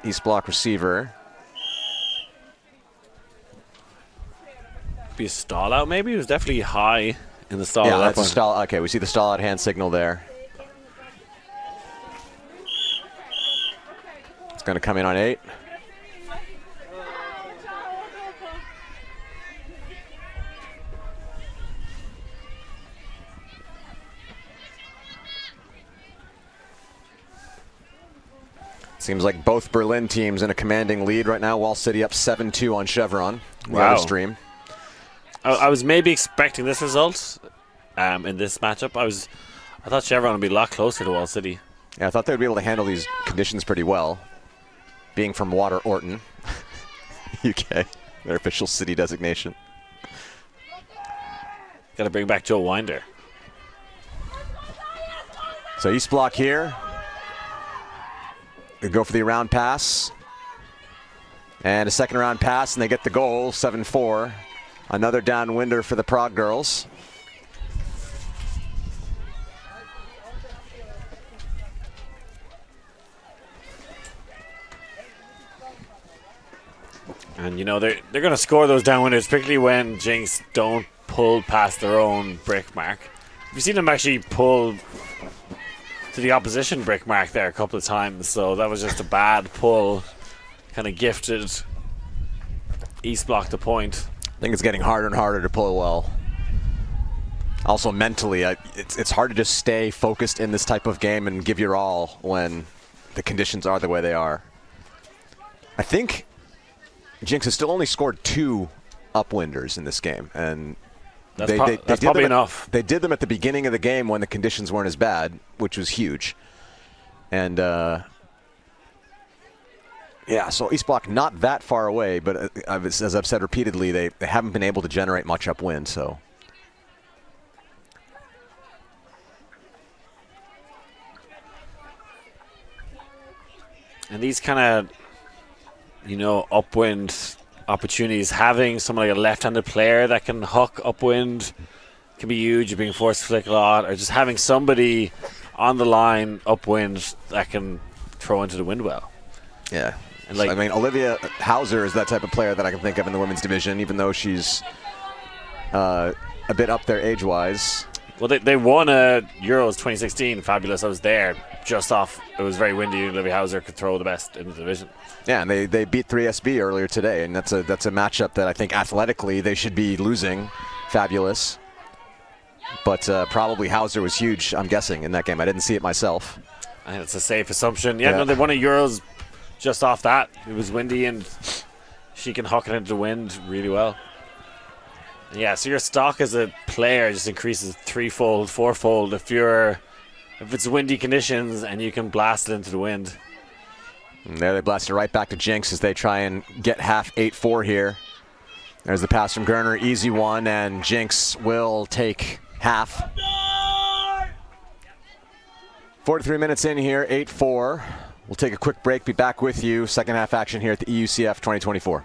Eastblock receiver. Be a stall out maybe. It was definitely high In the stall. Yeah, at that that's a point. stall. Okay, we see the stall out hand signal there. It's going to come in on 8. Seems like both Berlin teams in a commanding lead right now. Wall City up 7-2 on Chevron. The Wow. other stream. I was maybe expecting this result in this matchup. I thought Chevron would be a lot closer to Wall City. Yeah, I thought they would be able to handle these conditions pretty well. Being from Water Orton, UK, their official city designation. Got to bring back Joe Winder. So Eastblock here. They go for the around pass. And a second round pass, and they get the goal, 7-4. Another downwinder for the Prague girls. And, you know, they're going to score those downwinders, particularly when Jinx don't pull past their own brick mark. We've seen them actually pull to the opposition brick mark there a couple of times, so that was just a bad pull. Kind of gifted Eastblock the point. I think it's getting harder and harder to pull well. Also mentally, it's hard to just stay focused in this type of game and give your all when the conditions are the way they are. I think Jinx has still only scored 2 upwinders in this game, and That's probably enough. They did them at the beginning of the game when the conditions weren't as bad, which was huge. And yeah, so Eastblock not that far away, but as I've said repeatedly, they haven't been able to generate much upwind. So. And these kind of, you know, upwind opportunities, having someone like a left-handed player that can huck upwind can be huge. You're being forced to flick a lot, or just having somebody on the line upwind that can throw into the wind well. Yeah. And like, I mean, Olivia Hauser is that type of player that I can think of in the women's division, even though she's a bit up there age-wise. Well, they won Euros 2016. Fabulous. I was there just off. It was very windy. Olivia Hauser could throw the best in the division. Yeah, and they beat 3SB earlier today, and that's a matchup that I think athletically they should be losing. Fabulous. But probably Hauser was huge, I'm guessing, in that game. I didn't see it myself. I think that's a safe assumption. Yeah, no, they won a Euros just off that. It was windy, and she can huck it into the wind really well. Yeah, so your stock as a player just increases 3-fold, 4-fold if it's windy conditions and you can blast it into the wind. And there they blast it right back to Jinx as they try and get half 8-4 here. There's the pass from Gerner, easy one, and Jinx will take half. 43 minutes in here, 8-4. We'll take a quick break, be back with you. Second half action here at the EUCF 2024.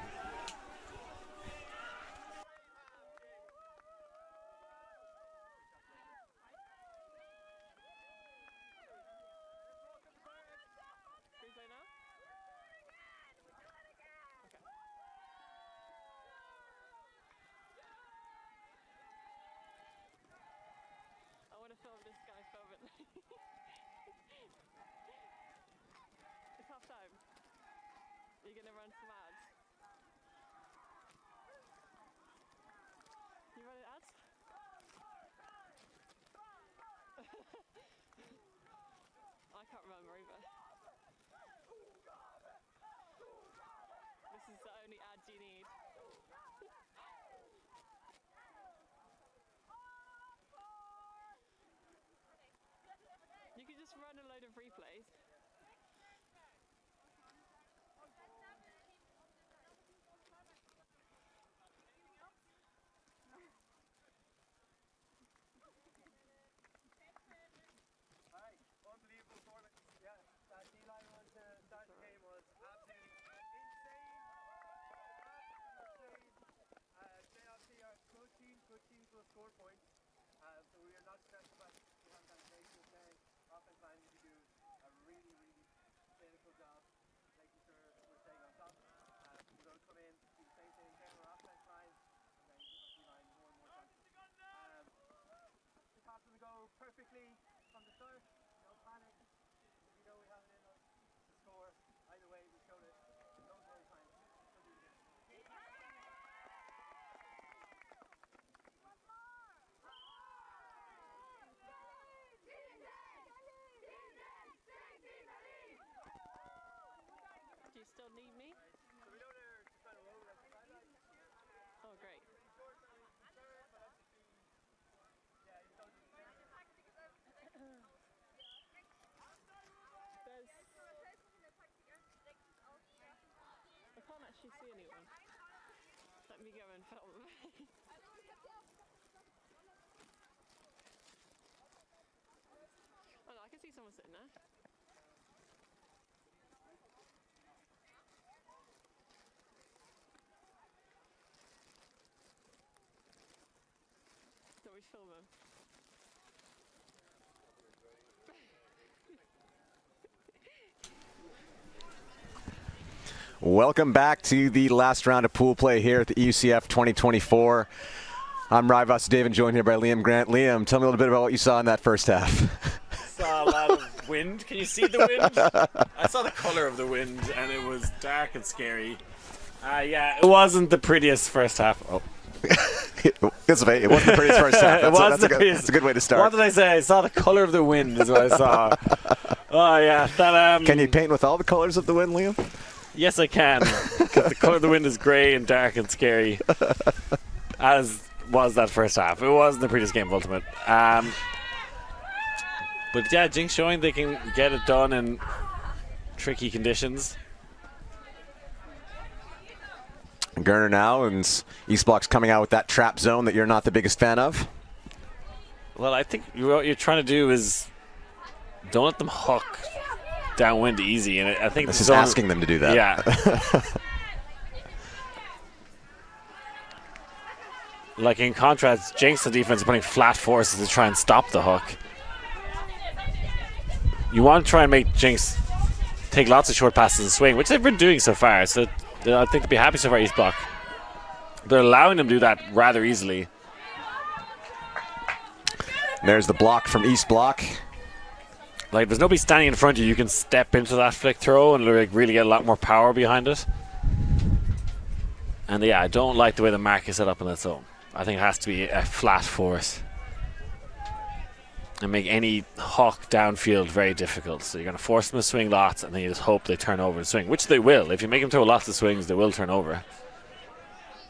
Run a load of replays. Unbelievable tournament. Yeah, that D-line run to start the game was absolutely insane. They obviously are good teams will score points. So we are not stressed about it. We haven't got a great team today. Offense line need to do a really, really clinical job making sure we're staying on top. We're going to come in, do the same thing again on our offense line, and then give our D-line more and more chances. start, no panic. We know we have it in us to score. Either way, we showed it loads of other times. So do it again. Do you still need me? So we know they're just trying to roll like the sideline. Oh, great. Short term, third, but obviously, yeah, you don't just There's, I can't actually see anyone. Let me go and film. Oh no, I can see someone sitting there. Don't we film them? Welcome back to the last round of pool play here at the EUCF 2024. I'm Rivas David, joined here by Liam Grant. Liam, tell me a little bit about what you saw in that first half. Saw a lot of wind. Can you see the wind? I saw the color of the wind, and it was dark and scary. Yeah, it wasn't the prettiest first half. Oh. It wasn't the prettiest first half. That's a good way to start. What did I say? I saw the color of the wind is what I saw. Oh, yeah. That, Can you paint with all the colors of the wind, Liam? Yes, I can. Because the color of the wind is grey and dark and scary. As was that first half. It wasn't the prettiest game of Ultimate. But yeah, Jinx showing they can get it done in tricky conditions. Gerner now, and Eastblock's coming out with that trap zone that you're not the biggest fan of. Well, I think what you're trying to do is don't let them hook downwind easy, and I think this is asking them to do that. Yeah. Like in contrast, Jinx the defense is putting flat forces to try and stop the hook. You want to try and make Jinx take lots of short passes and swing, which they've been doing so far. So I think they'll be happy so far. Eastblock, they're allowing them to do that rather easily. There's the block from Eastblock. Like, there's nobody standing in front of you. You can step into that flick throw and like really get a lot more power behind it. And yeah, I don't like the way the mark is set up in that zone. I think it has to be a flat force and make any hawk downfield very difficult. So you're going to force them to swing lots, and then you just hope they turn over and swing, which they will. If you make them throw lots of swings, they will turn over.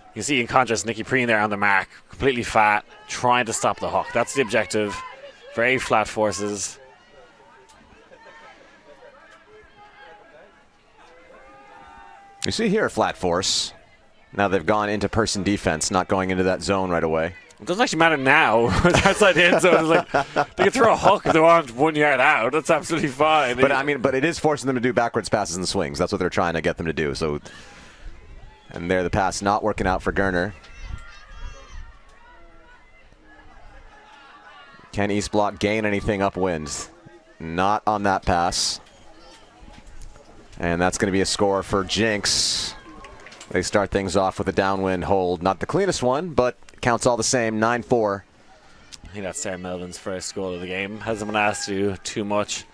You can see in contrast Nikki Preen there on the mark, completely fat, trying to stop the hawk. That's the objective. Very flat forces. You see here a flat force. Now they've gone into person defense, not going into that zone right away. It doesn't actually matter now. Outside the end zone, it's like they can throw a hook if they want 1 yard out. That's absolutely fine. But I mean, but it is forcing them to do backwards passes and swings. That's what they're trying to get them to do. So, and there the pass not working out for Gerner. Can Eastblock gain anything upwind? Not on that pass. And that's going to be a score for Jinx. They start things off with a downwind hold. Not the cleanest one, but counts all the same, 9-4. I think that's Sarah Melvin's first goal of the game. Hasn't been asked to do too much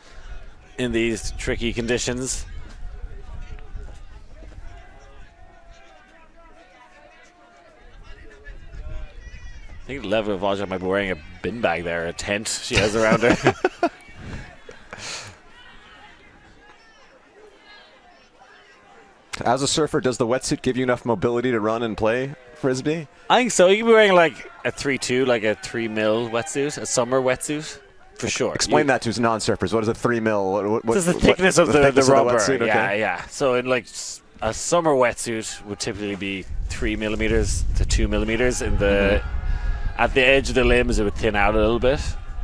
in these tricky conditions. I think Leva Vajra might be wearing a bin bag there, a tent she has around her. As a surfer, does the wetsuit give you enough mobility to run and play Frisbee? I think so. You can be wearing like a 3.2, like a 3 mil wetsuit, a summer wetsuit, for sure. Explain that to non-surfers. What is a 3 mil? This is the thickness of the rubber. Wetsuit? Okay. Yeah. So in like a summer wetsuit would typically be 3 millimeters to 2 millimeters in the at the edge of the limbs. It would thin out a little bit,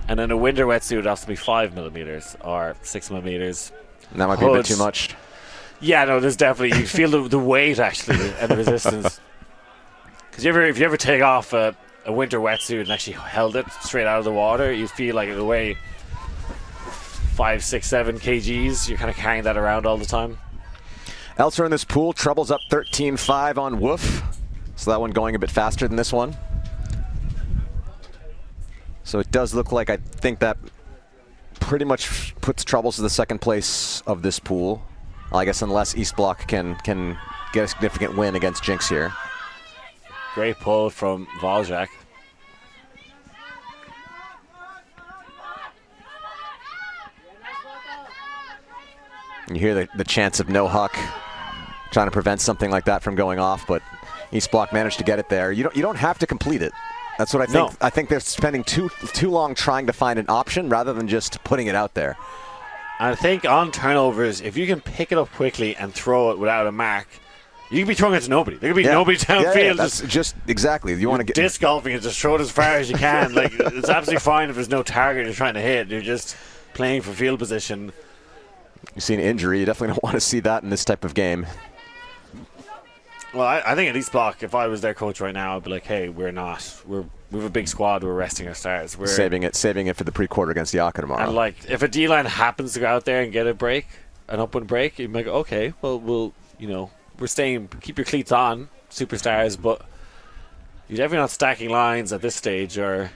and then a winter wetsuit would have to be 5 millimeters or 6 millimeters. And that might be a bit too much. Yeah, no, there's definitely, you feel the weight actually and the resistance. Because if you ever take off a winter wetsuit and actually held it straight out of the water, you feel like it'll weigh 5, 6, 7 kgs. You're kind of carrying that around all the time. Elsewhere in this pool, Trouble's up 13-5 on Woof. So that one going a bit faster than this one. So it does look like, I think that pretty much puts troubles to the second place of this pool. I guess unless Eastblock can get a significant win against Jinx here. Great pull from Valjak. You hear the chants of no huck, trying to prevent something like that from going off, but Eastblock managed to get it there. You don't have to complete it. That's what I think. No. I think they're spending too long trying to find an option rather than just putting it out there. I think on turnovers, if you can pick it up quickly and throw it without a mark, you can be throwing it to nobody. There could be nobody downfield. Yeah, that's just exactly. You want to get disc golfing and just throw it as far as you can. Like, it's absolutely fine if there's no target you're trying to hit. You're just playing for field position. You see an injury, you definitely don't want to see that in this type of game. Well, I think at Eastblock, if I was their coach right now, I'd be like, hey, we have a big squad, we're resting our stars. We're saving it for the pre-quarter against Yaka tomorrow. And like, if a D-line happens to go out there and get a break, an upwind break, you'd be like, okay, well, we're staying, keep your cleats on, superstars, but you're definitely not stacking lines at this stage, or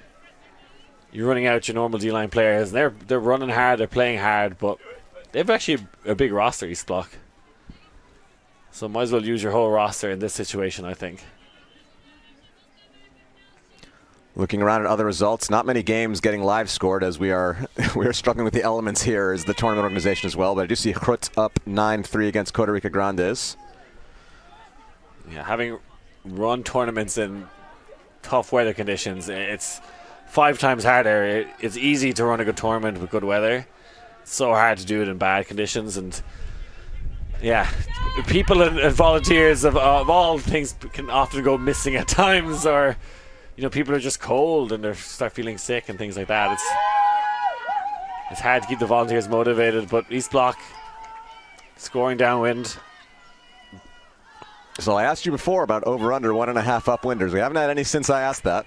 you're running out your normal D-line players. And they're running hard, they're playing hard, but they've actually a big roster, Eastblock. So might as well use your whole roster in this situation, I think. Looking around at other results, not many games getting live scored as we are struggling with the elements here as the tournament organization as well. But I do see Hrut up 9-3 against Costa Rica Grandes. Yeah, having run tournaments in tough weather conditions, it's 5 times harder. It's easy to run a good tournament with good weather. It's so hard to do it in bad conditions, and yeah, people and volunteers of all things can often go missing at times, or people are just cold and they start feeling sick and things like that. It's hard to keep the volunteers motivated, but Eastblock scoring downwind. So I asked you before about over/under 1.5 upwinders. We haven't had any since I asked that.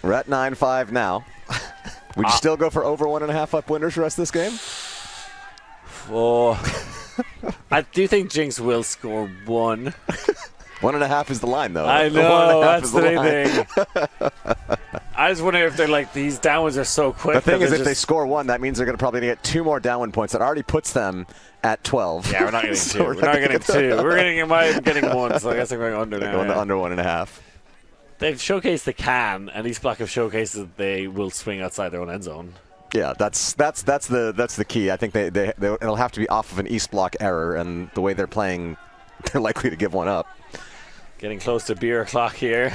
We're at 9-5 now. Would you still go for over 1.5 upwinders for the rest of this game? Oh, I do think Jinx will score 1. 1.5 is the line, though. I know, that's the thing. I just wonder if they're like, these downwinds are so quick. The thing is, if they score 1, that means they're going to probably get 2 more downwind points. That already puts them at 12. Yeah, we're not getting 2. We're not getting 2. We're getting 1, so I guess I'm going under now. Going to under 1.5. They've showcased they can, and Eastblock have showcased that they will swing outside their own end zone. Yeah, that's the key. I think it'll have to be off of an Eastblock error, and the way they're playing, they're likely to give one up. Getting close to beer o'clock here.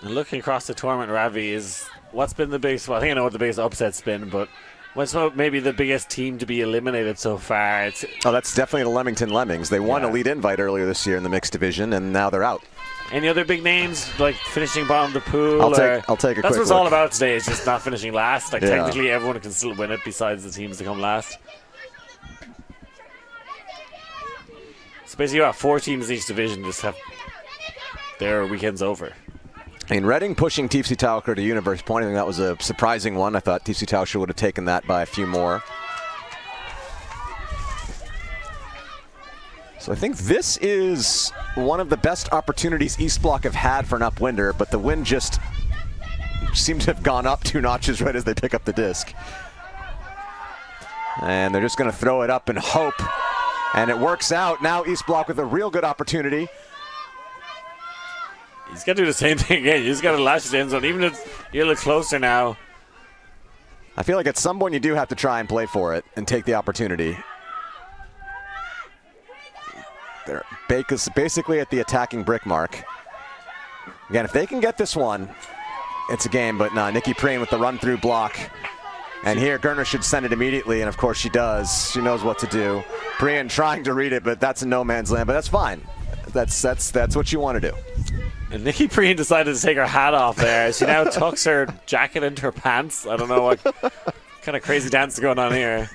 And looking across the tournament, Ravi, is what's been the biggest? Well, I think I know what the biggest upset's been, but what's maybe the biggest team to be eliminated so far? That's definitely the Leamington Lemmings. They won Elite Invite earlier this year in the mixed division, and now they're out. Any other big names, like finishing bottom of the pool? I'll take a quick look. That's what it's all about today, is just not finishing last. Like, technically, everyone can still win it besides the teams that come last. So basically, you have 4 teams in each division just have their weekends over. In Reading pushing TFC Taoker to Universe Point, I think that was a surprising one. I thought TFC Taoker would have taken that by a few more. So I think this is one of the best opportunities Eastblock have had for an upwinder, but the wind just seems to have gone up 2 notches right as they pick up the disc. And they're just going to throw it up and hope. And it works out. Now Eastblock with a real good opportunity. He's got to do the same thing again. You just got to lash it in zone. Even if you're a little closer now. I feel like at some point you do have to try and play for it and take the opportunity. They're basically at the attacking brick mark. Again, if they can get this one, it's a game. But no, Nikki Preen with the run-through block. And here, Gerner should send it immediately, and of course she does. She knows what to do. Preen trying to read it, but that's in no man's land. But that's fine. That's what you want to do. And Nikki Preen decided to take her hat off there. She now tucks her jacket into her pants. I don't know what kind of crazy dance is going on here.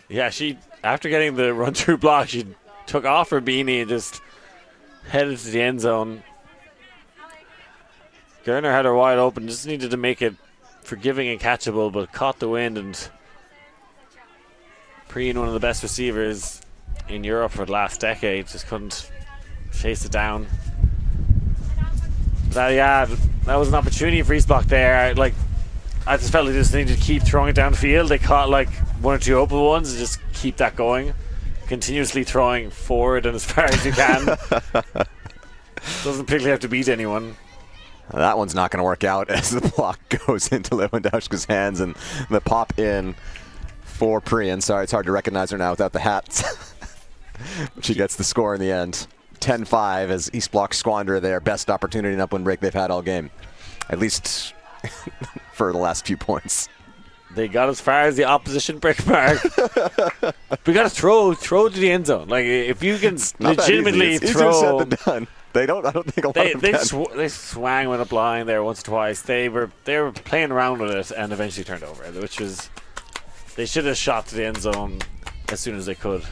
Yeah, after getting the run-through block, she took off her beanie and just headed to the end zone. Gerner had her wide open, just needed to make it forgiving and catchable, but caught the wind, and Preen, one of the best receivers in Europe for the last decade, just couldn't chase it down. That was an opportunity for Eastblock there. Like, I just felt like they just needed to keep throwing it downfield. They caught like one or two open ones and just keep that going. Continuously throwing forward and as far as you can. Doesn't particularly have to beat anyone. That one's not going to work out as the block goes into Lewandowski's hands and the pop in for Priyan. Sorry, it's hard to recognize her now without the hats. She gets the score in the end. 10-5 as Eastblock squander their best opportunity and upwind break they've had all game. At least for the last few points. They got as far as the opposition brick mark. We got to throw to the end zone. Like, if you can legitimately throw. Easier said than done. I don't think a lot of them they swang with a blind there once or twice. They were playing around with it and eventually turned over, which was, they should have shot to the end zone as soon as they could.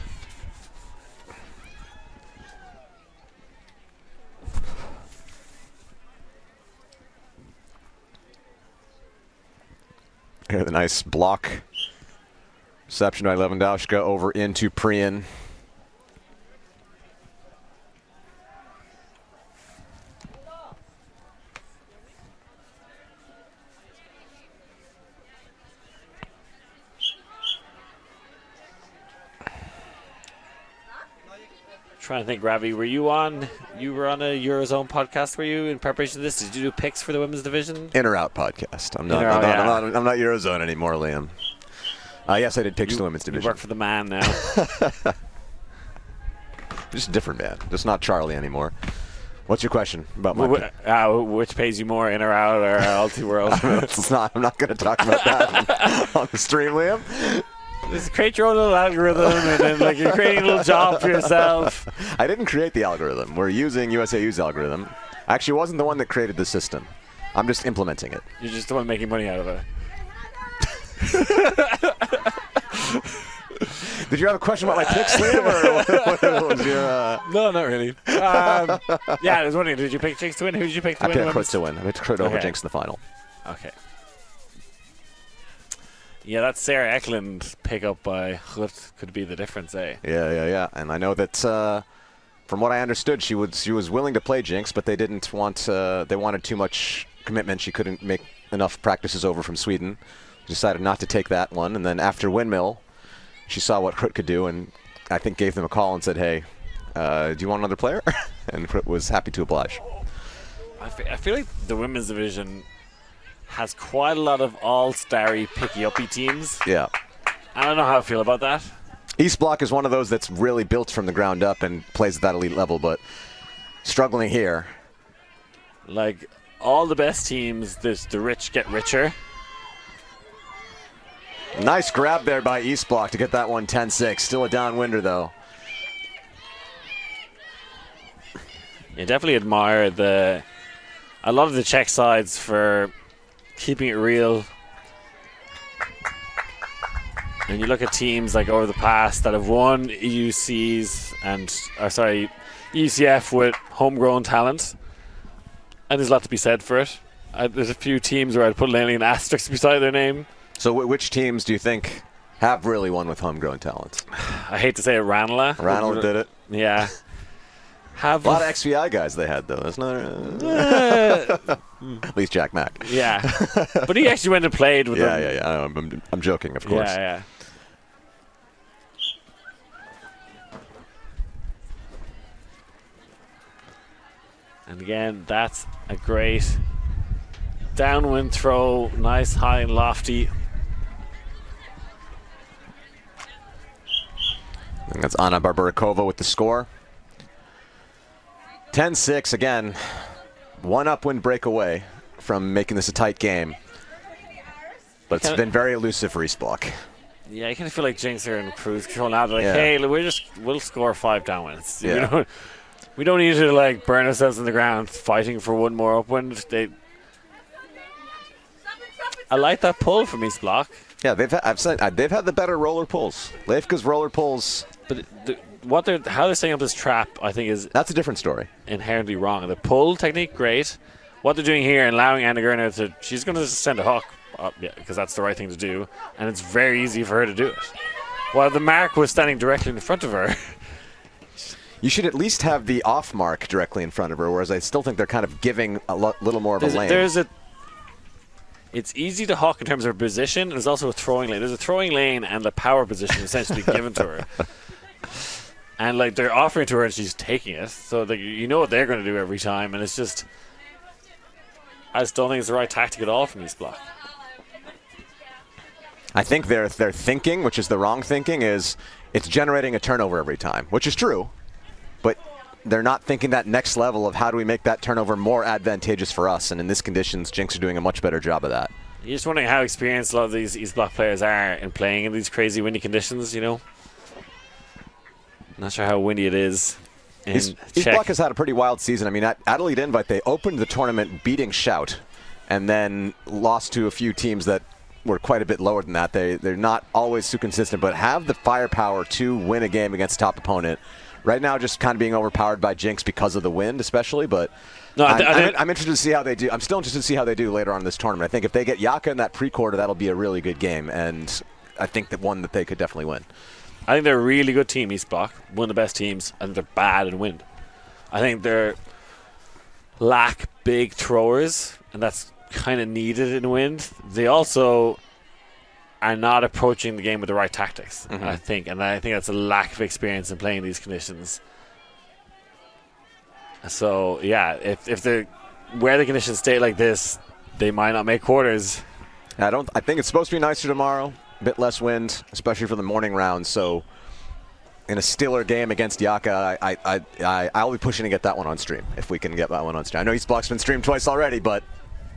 Here, the nice block reception by Lewandowski over into Priyan. Trying to think, Ravi, were you on a Eurozone podcast, were you, in preparation to this? Did you do picks for the women's division? In or out podcast. I'm not Eurozone anymore, Liam. Yes, I did picks for the women's division. You work for the man now. Just a different man. Just not Charlie anymore. What's your question about my pick? Which pays you more, in or out, or multi-world? I'm not going to talk about that on the stream, Liam. Just create your own little algorithm, and then like you're creating a little job for yourself. I didn't create the algorithm. We're using USAU's algorithm. Actually, I wasn't the one that created the system. I'm just implementing it. You're just the one making money out of it. Did you have a question about my picks, Liam, or what was your? No, not really. Yeah, I was wondering, did you pick Jinx to win? Who did you pick to win? I picked Kurt to win. I picked Kurt over Jinx in the final. Okay. Yeah, that Sarah Eklund pickup by Hut could be the difference, eh? Yeah. And I know that from what I understood, she was willing to play Jinx, but they didn't want. They wanted too much commitment. She couldn't make enough practices over from Sweden. She decided not to take that one, and then after Windmill, she saw what Krut could do, and I think gave them a call and said, "Hey, do you want another player?" And Krut was happy to oblige. I feel like the women's division has quite a lot of all-starry, picky-uppy teams. Yeah. I don't know how I feel about that. Eastblock is one of those that's really built from the ground up and plays at that elite level, but struggling here. Like, all the best teams, the rich get richer. Nice grab there by Eastblock to get that one 10-6. Still a downwinder, though. You definitely admire a lot of the Czech sides for keeping it real. And you look at teams like over the past that have won EUCF with homegrown talent, and there's a lot to be said for it. There's a few teams where I'd put Laney an asterisk beside their name. So which teams do you think have really won with homegrown talent? I hate to say it, Ranelagh. Ranelagh did it. Yeah. A lot of XVI guys they had, though. That's another. At least Jack Mack. Yeah. But he actually went and played with them. Yeah. I'm joking, of course. Yeah. And again, that's a great downwind throw. Nice, high and lofty. And that's Anna Barbarikova with the score. 10-6 again. One upwind breakaway from making this a tight game. But it's been very elusive for Eastblock. Yeah, I kind of feel like Jinx are in cruise control now. They're like, hey, we'll score 5 downwinds. Yeah. We don't need to like burn ourselves in the ground fighting for one more upwind. I like that pull from Eastblock. Yeah, they've had the better roller pulls. Leifka's roller pulls. But how they're setting up this trap, I think, is that's a different story. Inherently wrong. The pull technique, great. What they're doing here and allowing Anna Gerner she's going to send a hook. yeah, because that's the right thing to do, and it's very easy for her to do it. While the mark was standing directly in front of her. You should at least have the off mark directly in front of her, whereas I still think they're kind of giving a little more of a lane. It's easy to hawk in terms of her position, and there's also a throwing lane. There's a throwing lane and a power position essentially given to her. And like they're offering it to her and she's taking it. So you know what they're going to do every time, and it's just, I just don't think it's the right tactic at all from Eastblock. I think their thinking, which is the wrong thinking, is it's generating a turnover every time, which is true, but they're not thinking that next level of how do we make that turnover more advantageous for us, and in this conditions, Jinx are doing a much better job of that. You're just wondering how experienced a lot of these Eastblock players are in playing in these crazy windy conditions, you know? Not sure how windy it is. Eastblock has had a pretty wild season. I mean, at Adelaide Invite, they opened the tournament beating Shout and then lost to a few teams that were quite a bit lower than that. They're not always too consistent, but have the firepower to win a game against a top opponent. Right now, just kind of being overpowered by Jinx because of the wind, especially. But no, I'm interested to see how they do. I'm still interested to see how they do later on in this tournament. I think if they get Yaka in that pre-quarter, that'll be a really good game, and I think that one that they could definitely win. I think they're a really good team, Eastblock. One of the best teams, and they're bad in wind. I think they lack big throwers, and that's kind of needed in wind. They also are not approaching the game with the right tactics, I think. And I think that's a lack of experience in playing these conditions. So, yeah, if the weather conditions stay like this, they might not make quarters. I think it's supposed to be nicer tomorrow. A bit less wind, especially for the morning round. So in a stiller game against Yaka, I'll be pushing to get that one on stream if we can get that one on stream. I know Eastblock's been streamed twice already, but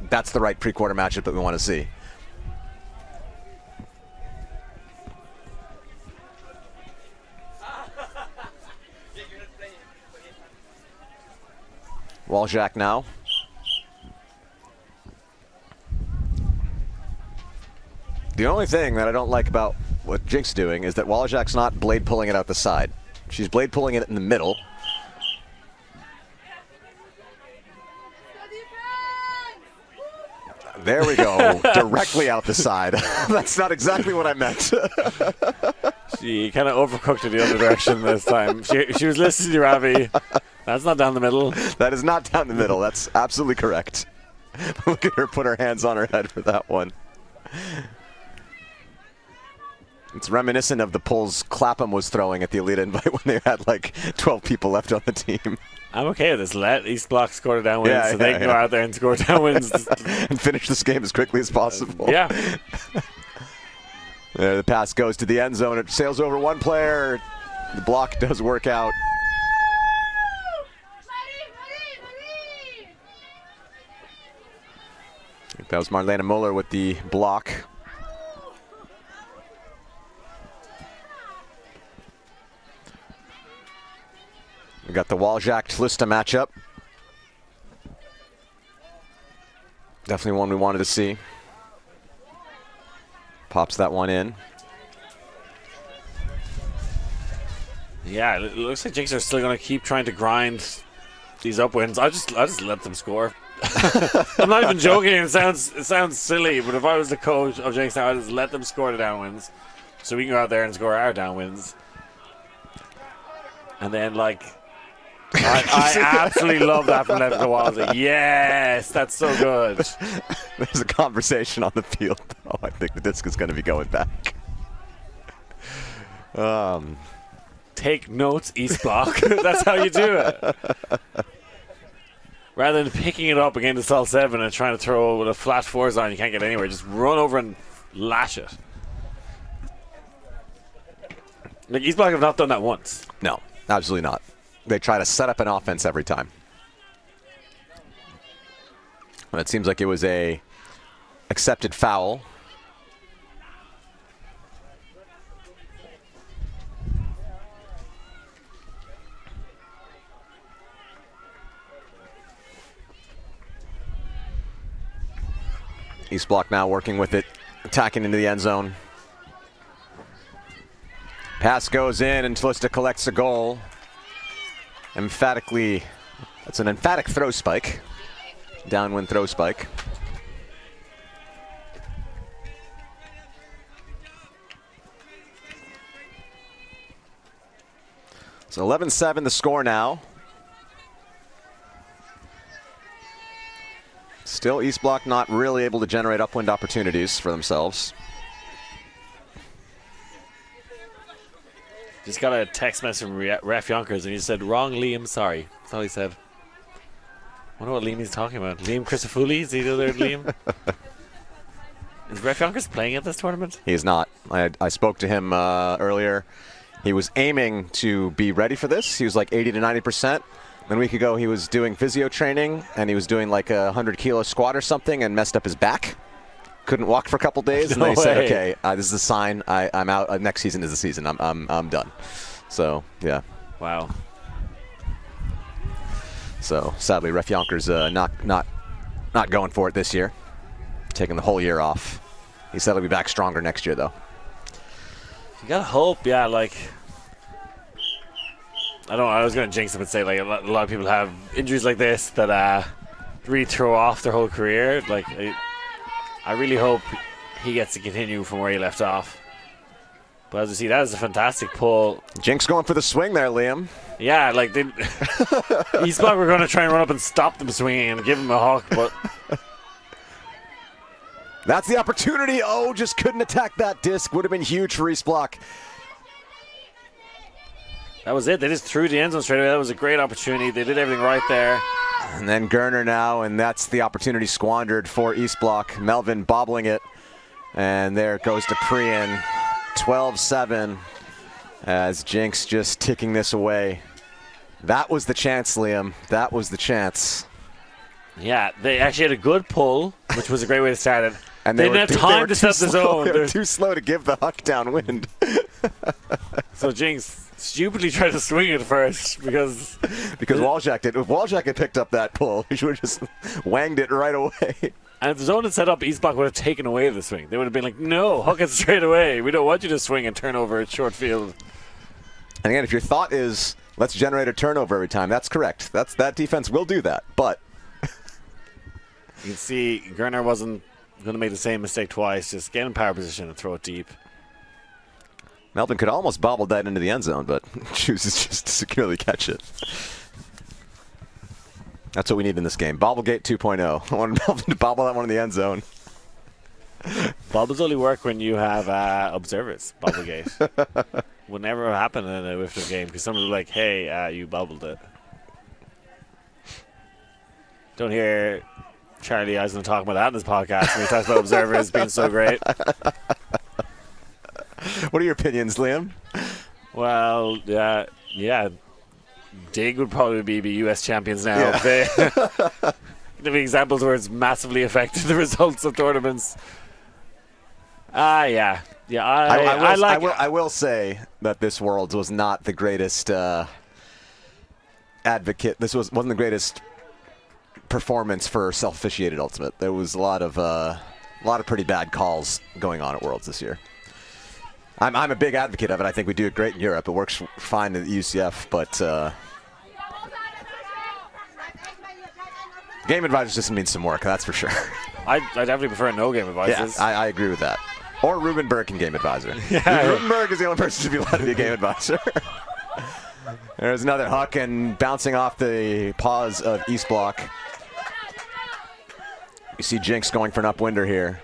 that's the right pre-quarter matchup that we want to see. Waljack now. The only thing that I don't like about what Jinx is doing is that Waljack's not blade pulling it out the side. She's blade pulling it in the middle. There we go. Directly out the side. That's not exactly what I meant. She kind of overcooked it the other direction this time. She was listening to Ravi. That's not down the middle. That is not down the middle. That's absolutely correct. Look at her put her hands on her head for that one. It's reminiscent of the pulls Clapham was throwing at the Elite Invite when they had like 12 people left on the team. I'm okay with this. Let Eastblock score the downwinds they can go out there and score downwinds. And finish this game as quickly as possible. Yeah. There, the pass goes to the end zone. It sails over one player. The block does work out. I think that was Marlena Muller with the block. We got the Waljack-Tlista matchup. Definitely one we wanted to see. Pops that one in. Yeah, it looks like Jinx are still going to keep trying to grind these upwinds. I just let them score. I'm not even joking. It sounds silly, but if I was the coach of Jinx now, I'd just let them score the downwinds, so we can go out there and score our downwinds. And then like. I absolutely love that from Left to Walsey. Yes, that's so good. There's a conversation on the field. Oh, I think the disc is going to be going back. Take notes, Eastblock. That's how you do it. Rather than picking it up against Sol 7 and trying to throw with a flat fours on, you can't get anywhere. Just run over and lash it. Like Eastblock have not done that once. No, absolutely not. They try to set up an offense every time. Well, it seems like it was a accepted foul. Eastblock now working with it, attacking into the end zone. Pass goes in and Tlista collects a goal. Emphatically, that's an emphatic throw spike. Downwind throw spike. It's 11-7 the score now. Still Eastblock not really able to generate upwind opportunities for themselves. Just got a text message from Ref Yonkers, and he said, "Wrong, Liam. Sorry." That's all he said. Wonder what Liam is talking about. Liam Christofouli? Is he the other Liam? Is Ref Yonkers playing at this tournament? He's not. I spoke to him earlier. He was aiming to be ready for this. He was like 80 to 90%. Then a week ago, he was doing physio training, and he was doing like a 100-kilo squat or something and messed up his back. Couldn't walk for a couple days, and No they said, way. "Okay, this is a sign. I'm out. Next season is the season. I'm done." So yeah. Wow. So sadly, Ref Yonkers not going for it this year. Taking the whole year off. He said he'll be back stronger next year, though. You gotta hope, yeah, like... I don't know, I was gonna jinx him and say, like, a lot of people have injuries like this that really throw off their whole career. Like, I really hope he gets to continue from where he left off. But as you see, that is a fantastic pull. Jinx going for the swing there, Liam. Yeah, like, Eastblock were going to try and run up and stop them swinging and give him a hook, but... That's the opportunity. Oh, just couldn't attack that disc. Would have been huge for Eastblock. That was it. They just threw the end zone straight away. That was a great opportunity. They did everything right there. And then Gerner now, and that's the opportunity squandered for Eastblock. Melvin bobbling it. And there it goes to Priyan. 12-7 as Jinx just ticking this away. That was the chance, Liam. That was the chance. Yeah, they actually had a good pull, which was a great way to start it. And they didn't have time to set the zone. They were too slow to give the huck downwind. So Jinx stupidly tried to swing it first because Waljak did. If Waljak had picked up that pull, he should have just wanged it right away. And if the zone had set up, Eastblock would have taken away the swing. They would have been like, "No, hook it straight away. We don't want you to swing and turn over at short field." And again, if your thought is let's generate a turnover every time, that's correct. That defense will do that. But you can see Gerner wasn't going to make the same mistake twice. Just get in power position and throw it deep. Melvin could almost bobble that into the end zone, but chooses just to securely catch it. That's what we need in this game. Bobblegate 2.0. I want Melvin to bobble that one in the end zone. Bobbles only work when you have observers. Bobblegate would never happen in a Wifter game because someone would be like, "Hey, you bobbled it." Don't hear Charlie Eisen talking about that in this podcast when he talks about observers being so great. What are your opinions, Liam? Well, yeah. Dig would probably be US champions now. Yeah. There be examples where it's massively affected the results of tournaments. Yeah. I will say that this Worlds was not the greatest advocate. This wasn't the greatest performance for self-officiated Ultimate. There was a lot of pretty bad calls going on at Worlds this year. I'm a big advocate of it. I think we do it great in Europe. It works fine in the EUCF, but game advisors just need some work, that's for sure. I definitely prefer no game advisors. Yeah, I agree with that. Or Ruben Berg can game advisor. Yeah. Ruben Berg is the only person who should be allowed to be a game advisor. There's another huck and bouncing off the paws of Eastblock. You see Jinx going for an upwinder here.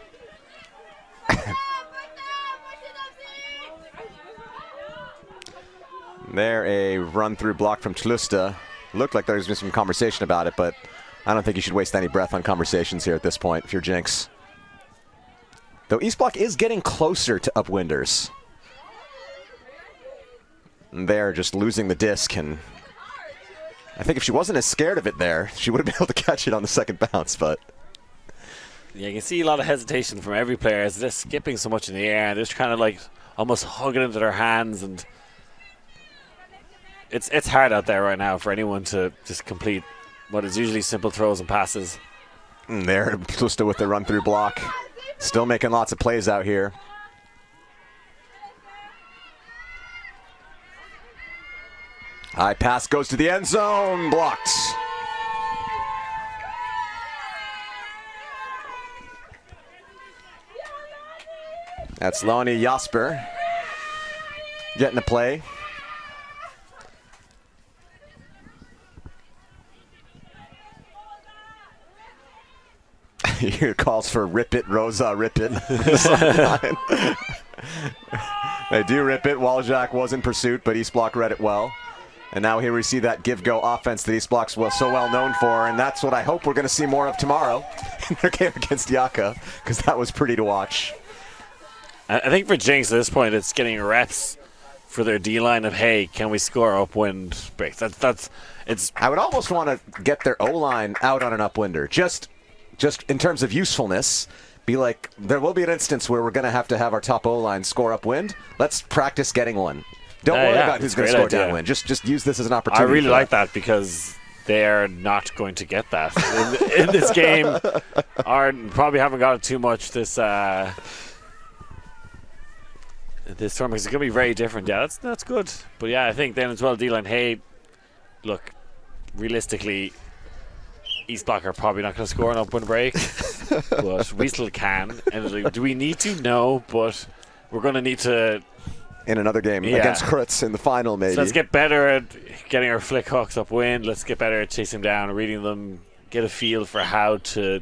There, a run-through block from Tlusta. Looked like there's been some conversation about it, but I don't think you should waste any breath on conversations here at this point if you're Jinx. Though Eastblock is getting closer to upwinders. And they're just losing the disc, and I think if she wasn't as scared of it there, she would have been able to catch it on the second bounce, but... Yeah, you can see a lot of hesitation from every player as they're skipping so much in the air and they're just kind of like almost hugging into their hands, and it's hard out there right now for anyone to just complete what is usually simple throws and passes. And there, Tlusta with the run-through block. Still making lots of plays out here. High pass goes to the end zone, blocked. That's Lonnie Jasper getting a play. He calls for rip it, Rosa, rip it. They do rip it. Waljack was in pursuit, but Eastblock read it well. And now here we see that give-go offense that Eastblock's so well known for, and that's what I hope we're going to see more of tomorrow in their game against Yaka, because that was pretty to watch. I think for Jinx at this point, it's getting reps for their D-line of, hey, can we score upwind breaks? It's. I would almost want to get their O-line out on an upwinder, just in terms of usefulness. Be like, there will be an instance where we're going to have our top O-line score upwind. Let's practice getting one. Don't worry about who's going to score downwind. Just use this as an opportunity. I really like that because they're not going to get that in this game. Probably haven't got it too much this tournament. It's going to be very different. Yeah, that's good. But yeah, I think then as well, D-line, hey, look, realistically, Eastblock are probably not going to score an upwind break, but we still can. And like, do we need to? No, but we're going to need to. In another game against Krutz in the final, maybe. So let's get better at getting our flick hooks upwind. Let's get better at chasing them down, reading them, get a feel for how to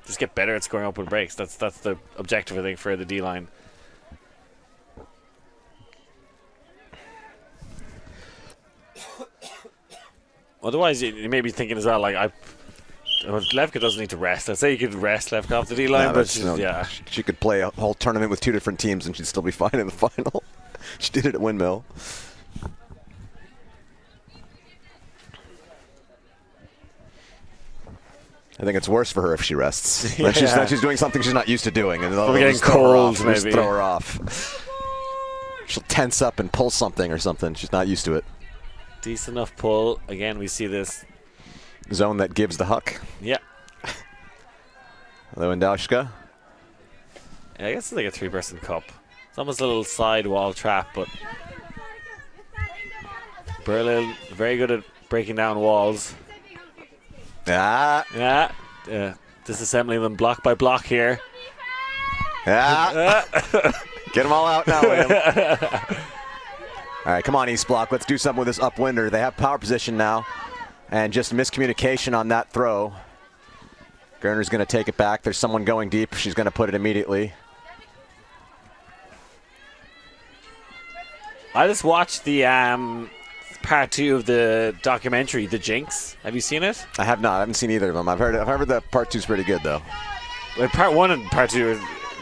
just get better at scoring upwind breaks. That's the objective, I think, for the D-line. Otherwise, you may be thinking as well, like, Levka doesn't need to rest. I'd say you could rest Levka off the D-line, but she could play a whole tournament with 2 different teams and she'd still be fine in the final. She did it at Windmill. I think it's worse for her if she rests. Then she's doing something she's not used to doing, and they'll getting cold, maybe throw her off. She'll tense up and pull something or something. She's not used to it. Decent enough pull. Again, we see this zone that gives the huck. Yeah. Lewandowska. Yeah, I guess it's like a 3-person cup. It's almost a little side wall trap, but Berlin very good at breaking down walls. Yeah. Disassembling them block by block here. Yeah. Get them all out now, William. All right, come on, Eastblock. Let's do something with this upwinder. They have power position now. And just miscommunication on that throw. Gerner's going to take it back. There's someone going deep. She's going to put it immediately. I just watched the part 2 of the documentary, The Jinx. Have you seen it? I have not. I haven't seen either of them. I've heard that part 2 is pretty good, though. Well, part 1 and part 2 are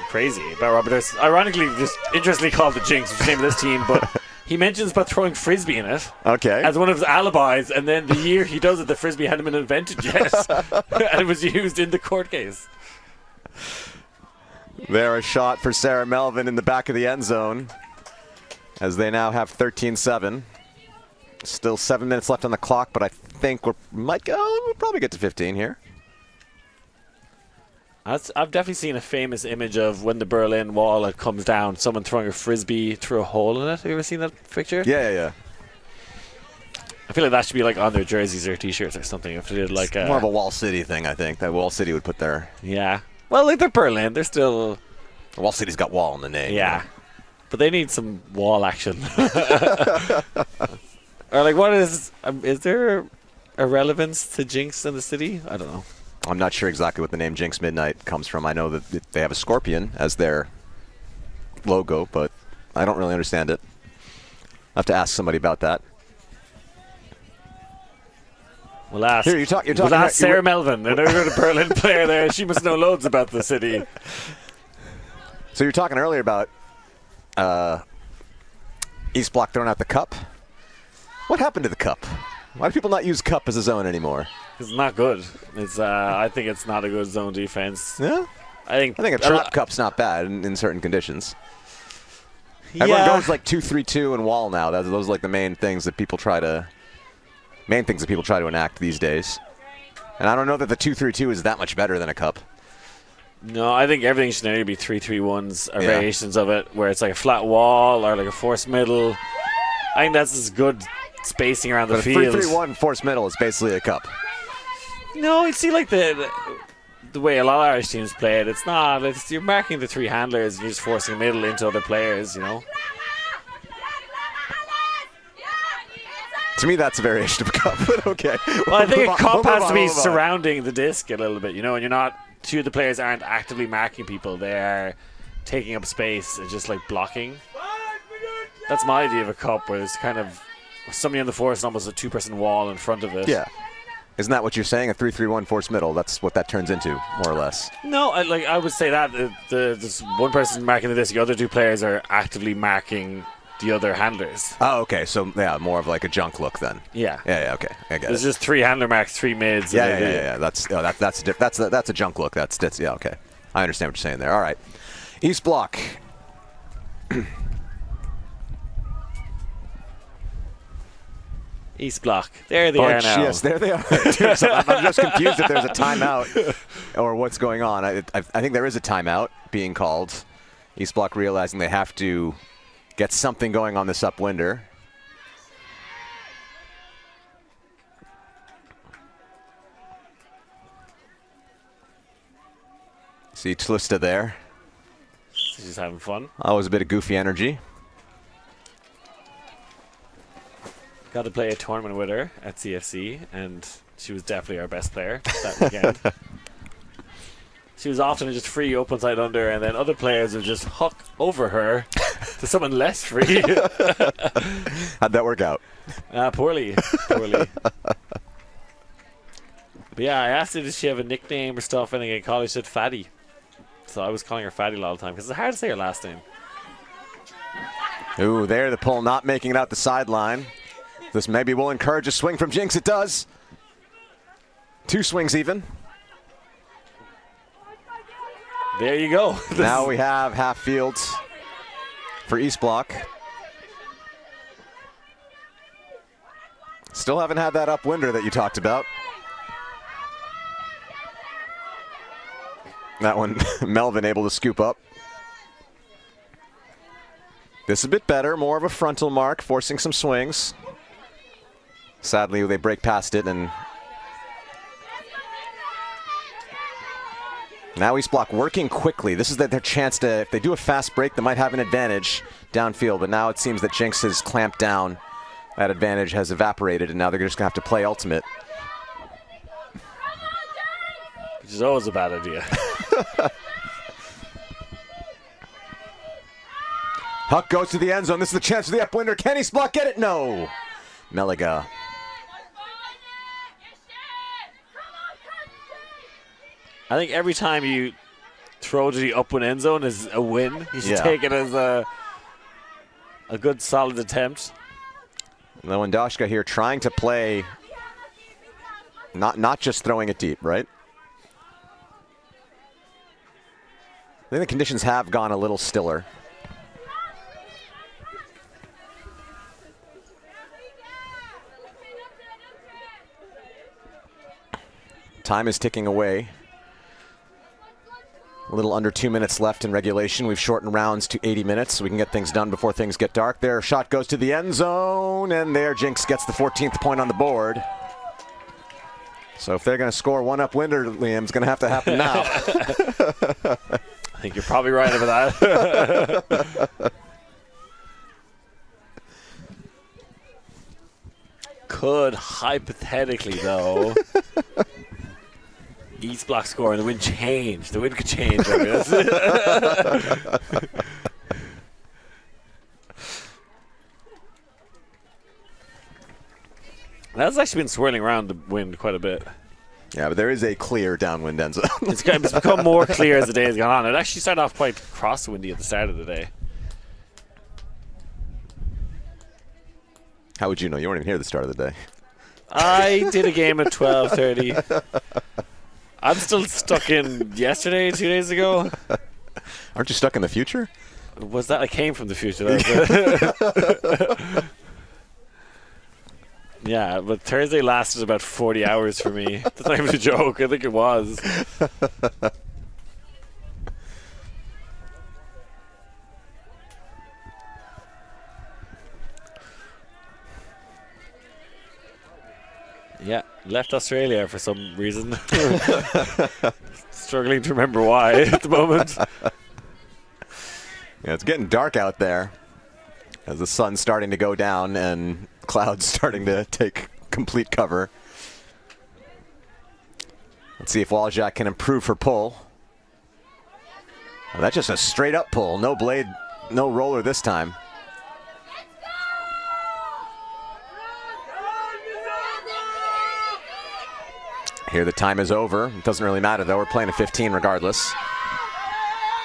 crazy about Robert. There's ironically, just interestingly called The Jinx, which is the name of this team, but he mentions about throwing frisbee in it. Okay. As one of his alibis, and then the year he does it, the frisbee hadn't been invented yet, and it was used in the court case. There, a shot for Sarah Melvin in the back of the end zone, as they now have 13-7. Still 7 minutes left on the clock, but I think we'll probably get to 15 here. I've definitely seen a famous image of when the Berlin Wall comes down, someone throwing a frisbee through a hole in it. Have you ever seen that picture? Yeah. I feel like that should be like on their jerseys or t-shirts or something. If they did like more of a Wall City thing, I think. That Wall City would put their... Yeah. Well, like they're Berlin. They're still... Wall City's got wall in the name. Yeah. But they need some wall action. Or like, what is there a relevance to Jinx in the city? I don't know. I'm not sure exactly what the name Jinx Midnight comes from. I know that they have a scorpion as their logo, but I don't really understand it. I'll have to ask somebody about that. We'll ask. Here, you're we'll ask Sarah Melvin, another Berlin player there. She must know loads about the city. So you're talking earlier about Eastblock throwing out the cup. What happened to the cup? Why do people not use cup as a zone anymore? It's not good. It's I think it's not a good zone defense. Yeah? I think a trap cup's not bad in certain conditions. Yeah. Everyone goes like 2-3-2 and wall now. Those are like the main things that people try to enact these days. And I don't know that the 2-3-2 is that much better than a cup. No, I think everything should nearly be 3-3-1s or variations of it, where it's like a flat wall or like a forced middle. I think that's as good spacing around the field. 3-3-1 forced middle is basically a cup. No, you see like the way a lot of Irish teams play it. It's not. You're marking the 3 handlers and you're just forcing the middle into other players, you know. To me, that's a variation of a cup, but okay. Well, I think a cup has to be surrounding the disc a little bit, you know, and you're not two of the players aren't actively marking people. They are taking up space and just like blocking. That's my idea of a cup, where there's kind of somebody on the force and almost a two-person wall in front of it. Yeah. Isn't that what you're saying? A 3-3-1 force middle. That's what that turns into, more or less. No, I would say that there's one person marking the disc, the other two players are actively marking the other handlers. Oh, okay. So, yeah, more of like a junk look then. Yeah. Yeah, okay. I get There's it. just 3 handler marks, 3 mids. Yeah. That's a junk look. That's yeah, okay. I understand what you're saying there. All right. Eastblock. Eastblock. There they are now. Yes, there they are. So I'm just confused if there's a timeout or what's going on. I think there is a timeout being called. Eastblock realizing they have to get something going on this upwinder. See Tlista there. She's having fun. Always a bit of goofy energy. Got to play a tournament with her at CFC, and she was definitely our best player that weekend. She was often just free open side under, and then other players would just hook over her to someone less free. How'd that work out? Poorly. But yeah, I asked her, did she have a nickname or stuff, and in college she said Fatty. So I was calling her Fatty a lot of the time, because it's hard to say her last name. Ooh, there the pull not making it out the sideline. This maybe will encourage a swing from Jinx. It does. 2 swings even. There you go. Now we have half fields for Eastblock. Still haven't had that upwinder that you talked about. That one, Melvin able to scoop up. This is a bit better, more of a frontal mark, forcing some swings. Sadly, they break past it, and now Eastblock working quickly. This is their chance to, if they do a fast break, they might have an advantage downfield, but now it seems that Jinx has clamped down. That advantage has evaporated, and now they're just going to have to play ultimate. Which is always a bad idea. Huck goes to the end zone. This is the chance for the upwinder. Can Eastblock get it? No. Meliga. I think every time you throw to the upwind end zone is a win. You should Yeah. take it as a good solid attempt. Lewandowski here trying to play, not just throwing it deep, right? I think the conditions have gone a little stiller. Time is ticking away. A little under 2 minutes left in regulation. We've shortened rounds to 80 minutes so we can get things done before things get dark. Their shot goes to the end zone, and there Jinx gets the 14th point on the board. So if they're going to score one upwinder, Liam, it's going to have to happen now. I think you're probably right about that. Could hypothetically, though, Eastblock score and the wind change. The wind could change. I guess. That's actually been swirling around the wind quite a bit. Yeah, but there is a clear downwind end zone. It's become more clear as the day has gone on. It actually started off quite crosswindy at the start of the day. How would you know? You weren't even here at the start of the day. I did a game at 12:30. I'm still stuck in yesterday, 2 days ago. Aren't you stuck in the future? Was that? I came from the future. That yeah, but Thursday lasted about 40 hours for me. That's not even a joke. I think it was. Yeah, left Australia for some reason. Struggling to remember why at the moment. Yeah, it's getting dark out there as the sun's starting to go down and clouds starting to take complete cover. Let's see if Waljak can improve her pull. Oh, that's just a straight up pull. No blade, no roller this time. Here the time is over. It doesn't really matter though. We're playing a 15 regardless.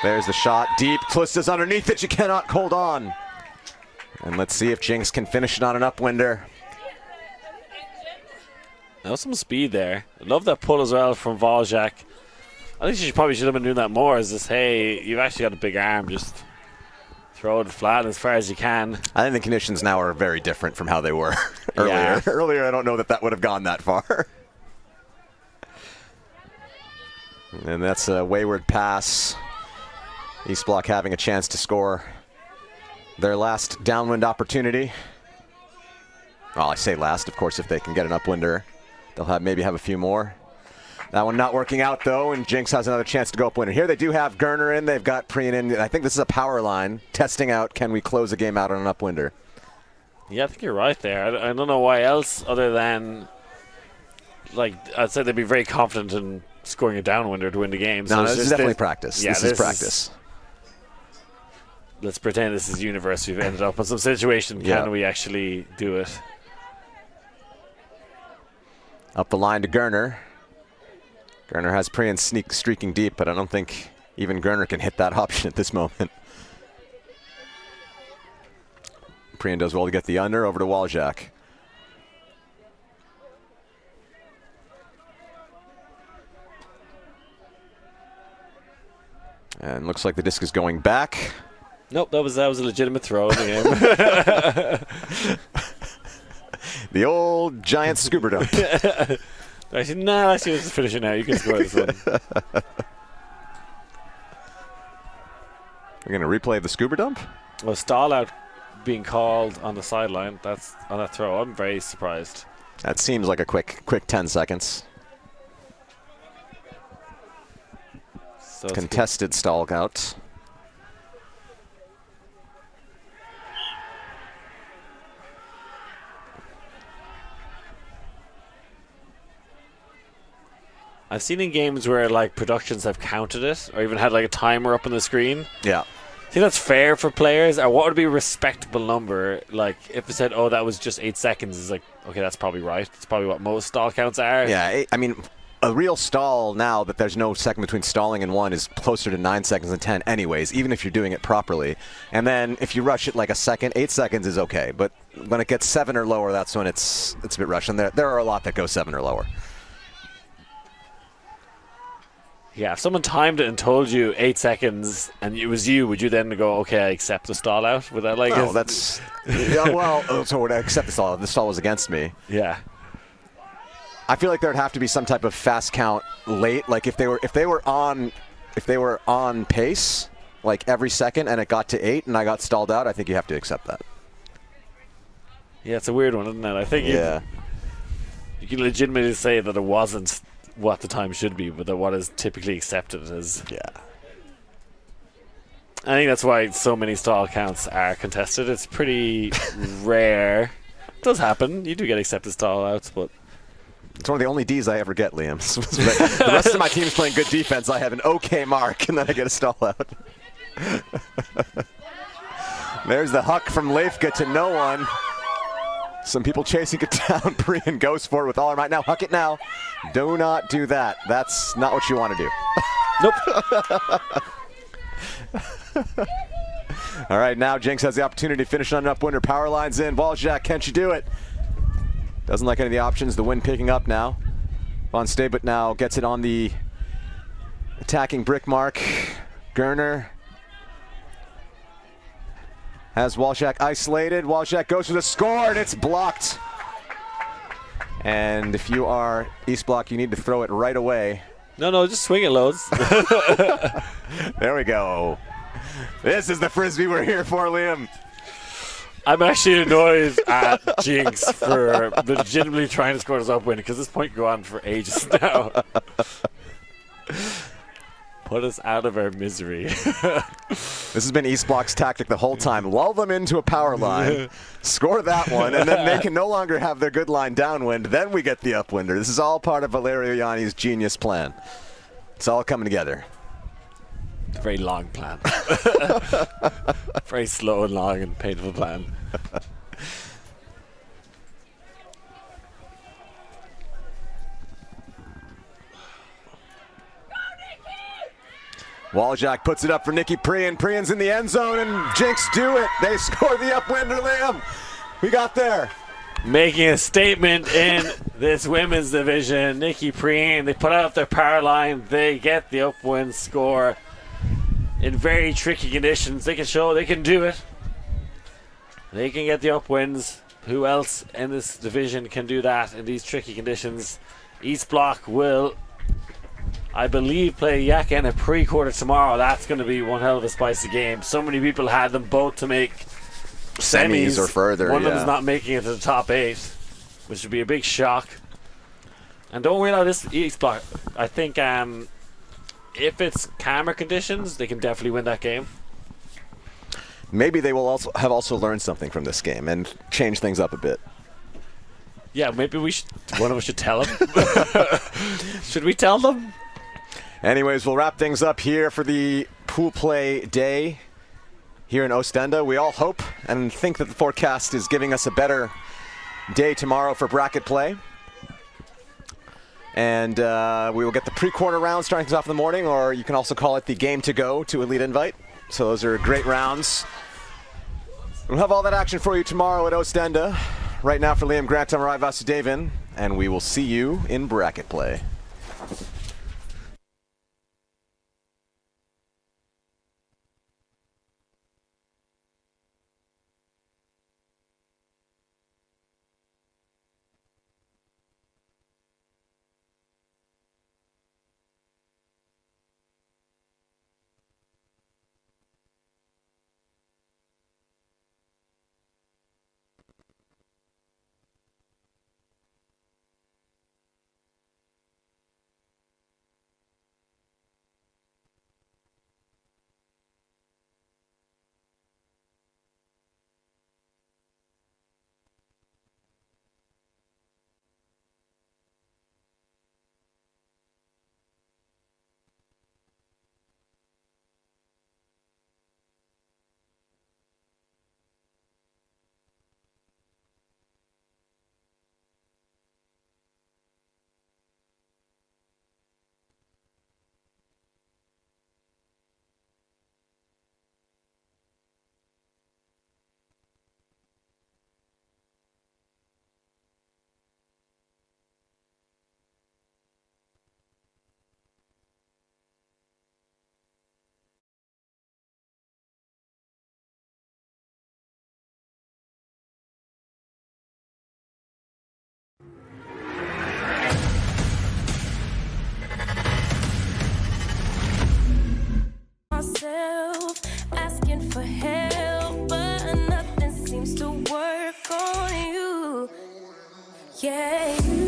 There's the shot. Deep. Twista's underneath it. She cannot hold on. And let's see if Jinx can finish it on an upwinder. That was some speed there. I love that pull as well from Waljak. I think she probably should have been doing that more. Is this, hey, you've actually got a big arm. Just throw it flat as far as you can. I think the conditions now are very different from how they were earlier. Yeah. Earlier, I don't know that would have gone that far. And that's a wayward pass. Eastblock having a chance to score their last downwind opportunity. Well, I say last, of course, if they can get an upwinder. They'll maybe have a few more. That one not working out, though, and Jinx has another chance to go upwinder. Here they do have Gerner in. They've got Priyan in. I think this is a power line, testing out, can we close a game out on an upwinder? Yeah, I think you're right there. I don't know why else other than, like, I'd say they'd be very confident in scoring a downwinder to win the game. So No, it's this is just definitely practice. Yeah, this is practice. Let's pretend this is universe. We've ended up in some situation. Yeah. Can we actually do it? Up the line to Gerner. Gerner has Priyan streaking deep, but I don't think even Gerner can hit that option at this moment. Priyan does well to get the under, over to Waljak. And looks like the disc is going back. Nope, that was a legitimate throw in the game. The old giant scuba dump. I said, no, I see what's finishing now. You can score this one. We're going to replay the scuba dump? Well, stall out being called on the sideline. That's on that throw. I'm very surprised. That seems like a quick 10 seconds. So it's Contested stall out. I've seen in games where like productions have counted it or even had like a timer up on the screen. Yeah. I think that's fair for players. Or what would be a respectable number? Like if it said, "Oh, that was just 8 seconds," it's like, okay, that's probably right. It's probably what most stall counts are. Yeah, I mean, a real stall now that there's no second between stalling and one is closer to 9 seconds than 10 anyways, even if you're doing it properly. And then if you rush it like a second, 8 seconds is okay. But when it gets 7 or lower, that's when it's a bit rushed. And there are a lot that go 7 or lower. Yeah, if someone timed it and told you 8 seconds and it was you, would you then go, okay, I accept the stall out? Would that like? No, that's yeah, well. So would I accept the stall? The stall was against me. Yeah. I feel like there'd have to be some type of fast count late. Like if they were on pace, like every second, and it got to 8 and I got stalled out, I think you have to accept that. Yeah, it's a weird one, isn't it? I think Yeah. you can legitimately say that it wasn't what the time should be, but that what is typically accepted is. Yeah. I think that's why so many stall counts are contested. It's pretty rare. It does happen. You do get accepted stall outs, but It's one of the only Ds I ever get, Liam. The rest of my team's playing good defense. I have an okay mark, and then I get a stall out. There's the huck from Leifka to no one. Some people chasing it down. Priyan goes for it with all her might. Now, huck it now. Do not do that. That's not what you want to do. nope. All right, now Jinx has the opportunity to finish on an upwinder. Power lines in. Waljak, can't you do it? Doesn't like any of the options. The wind picking up now. Von Stabut now gets it on the attacking brick mark. Gerner has Waljak isolated. Waljak goes for the score, and it's blocked. And if you are Eastblock, you need to throw it right away. No, just swing it loads. There we go. This is the Frisbee we're here for, Liam. I'm actually annoyed at Jinx for legitimately trying to score this upwind because this point can go on for ages now. Put us out of our misery. This has been Eastblock's tactic the whole time. Lull them into a power line, score that one, and then they can no longer have their good line downwind. Then we get the upwinder. This is all part of Valerio Yanni's genius plan. It's all coming together. It's a very long plan. Very slow and long and painful plan. Waljack puts it up for Nikki Priyan. Priyan's in the end zone, and Jinx do it. They score the upwinder, Liam. We got there. Making a statement in this women's division, Nikki Priyan, they put out their power line. They get the upwind score in very tricky conditions. They can show they can do it. They can get the upwinds. Who else in this division can do that in these tricky conditions? Eastblock will, I believe, play Yaka in a pre-quarter tomorrow. That's going to be one hell of a spicy game. So many people had them both to make semis or further. One of them's not making it to the top 8, which would be a big shock. And don't rule out this Eastblock. I think if it's camera conditions, they can definitely win that game. Maybe they will also have learned something from this game and change things up a bit. Yeah, maybe one of us should tell them. Should we tell them? Anyways, we'll wrap things up here for the pool play day here in Oostende. We all hope and think that the forecast is giving us a better day tomorrow for bracket play. And we will get the pre-quarter round starting things off in the morning, or you can also call it the game to go to Elite Invite. So those are great rounds. We'll have all that action for you tomorrow at Oostende. Right now for Liam Grant, I'm Rai Vasudevan, and we will see you in bracket play. Myself asking for help, but nothing seems to work on you. Yeah.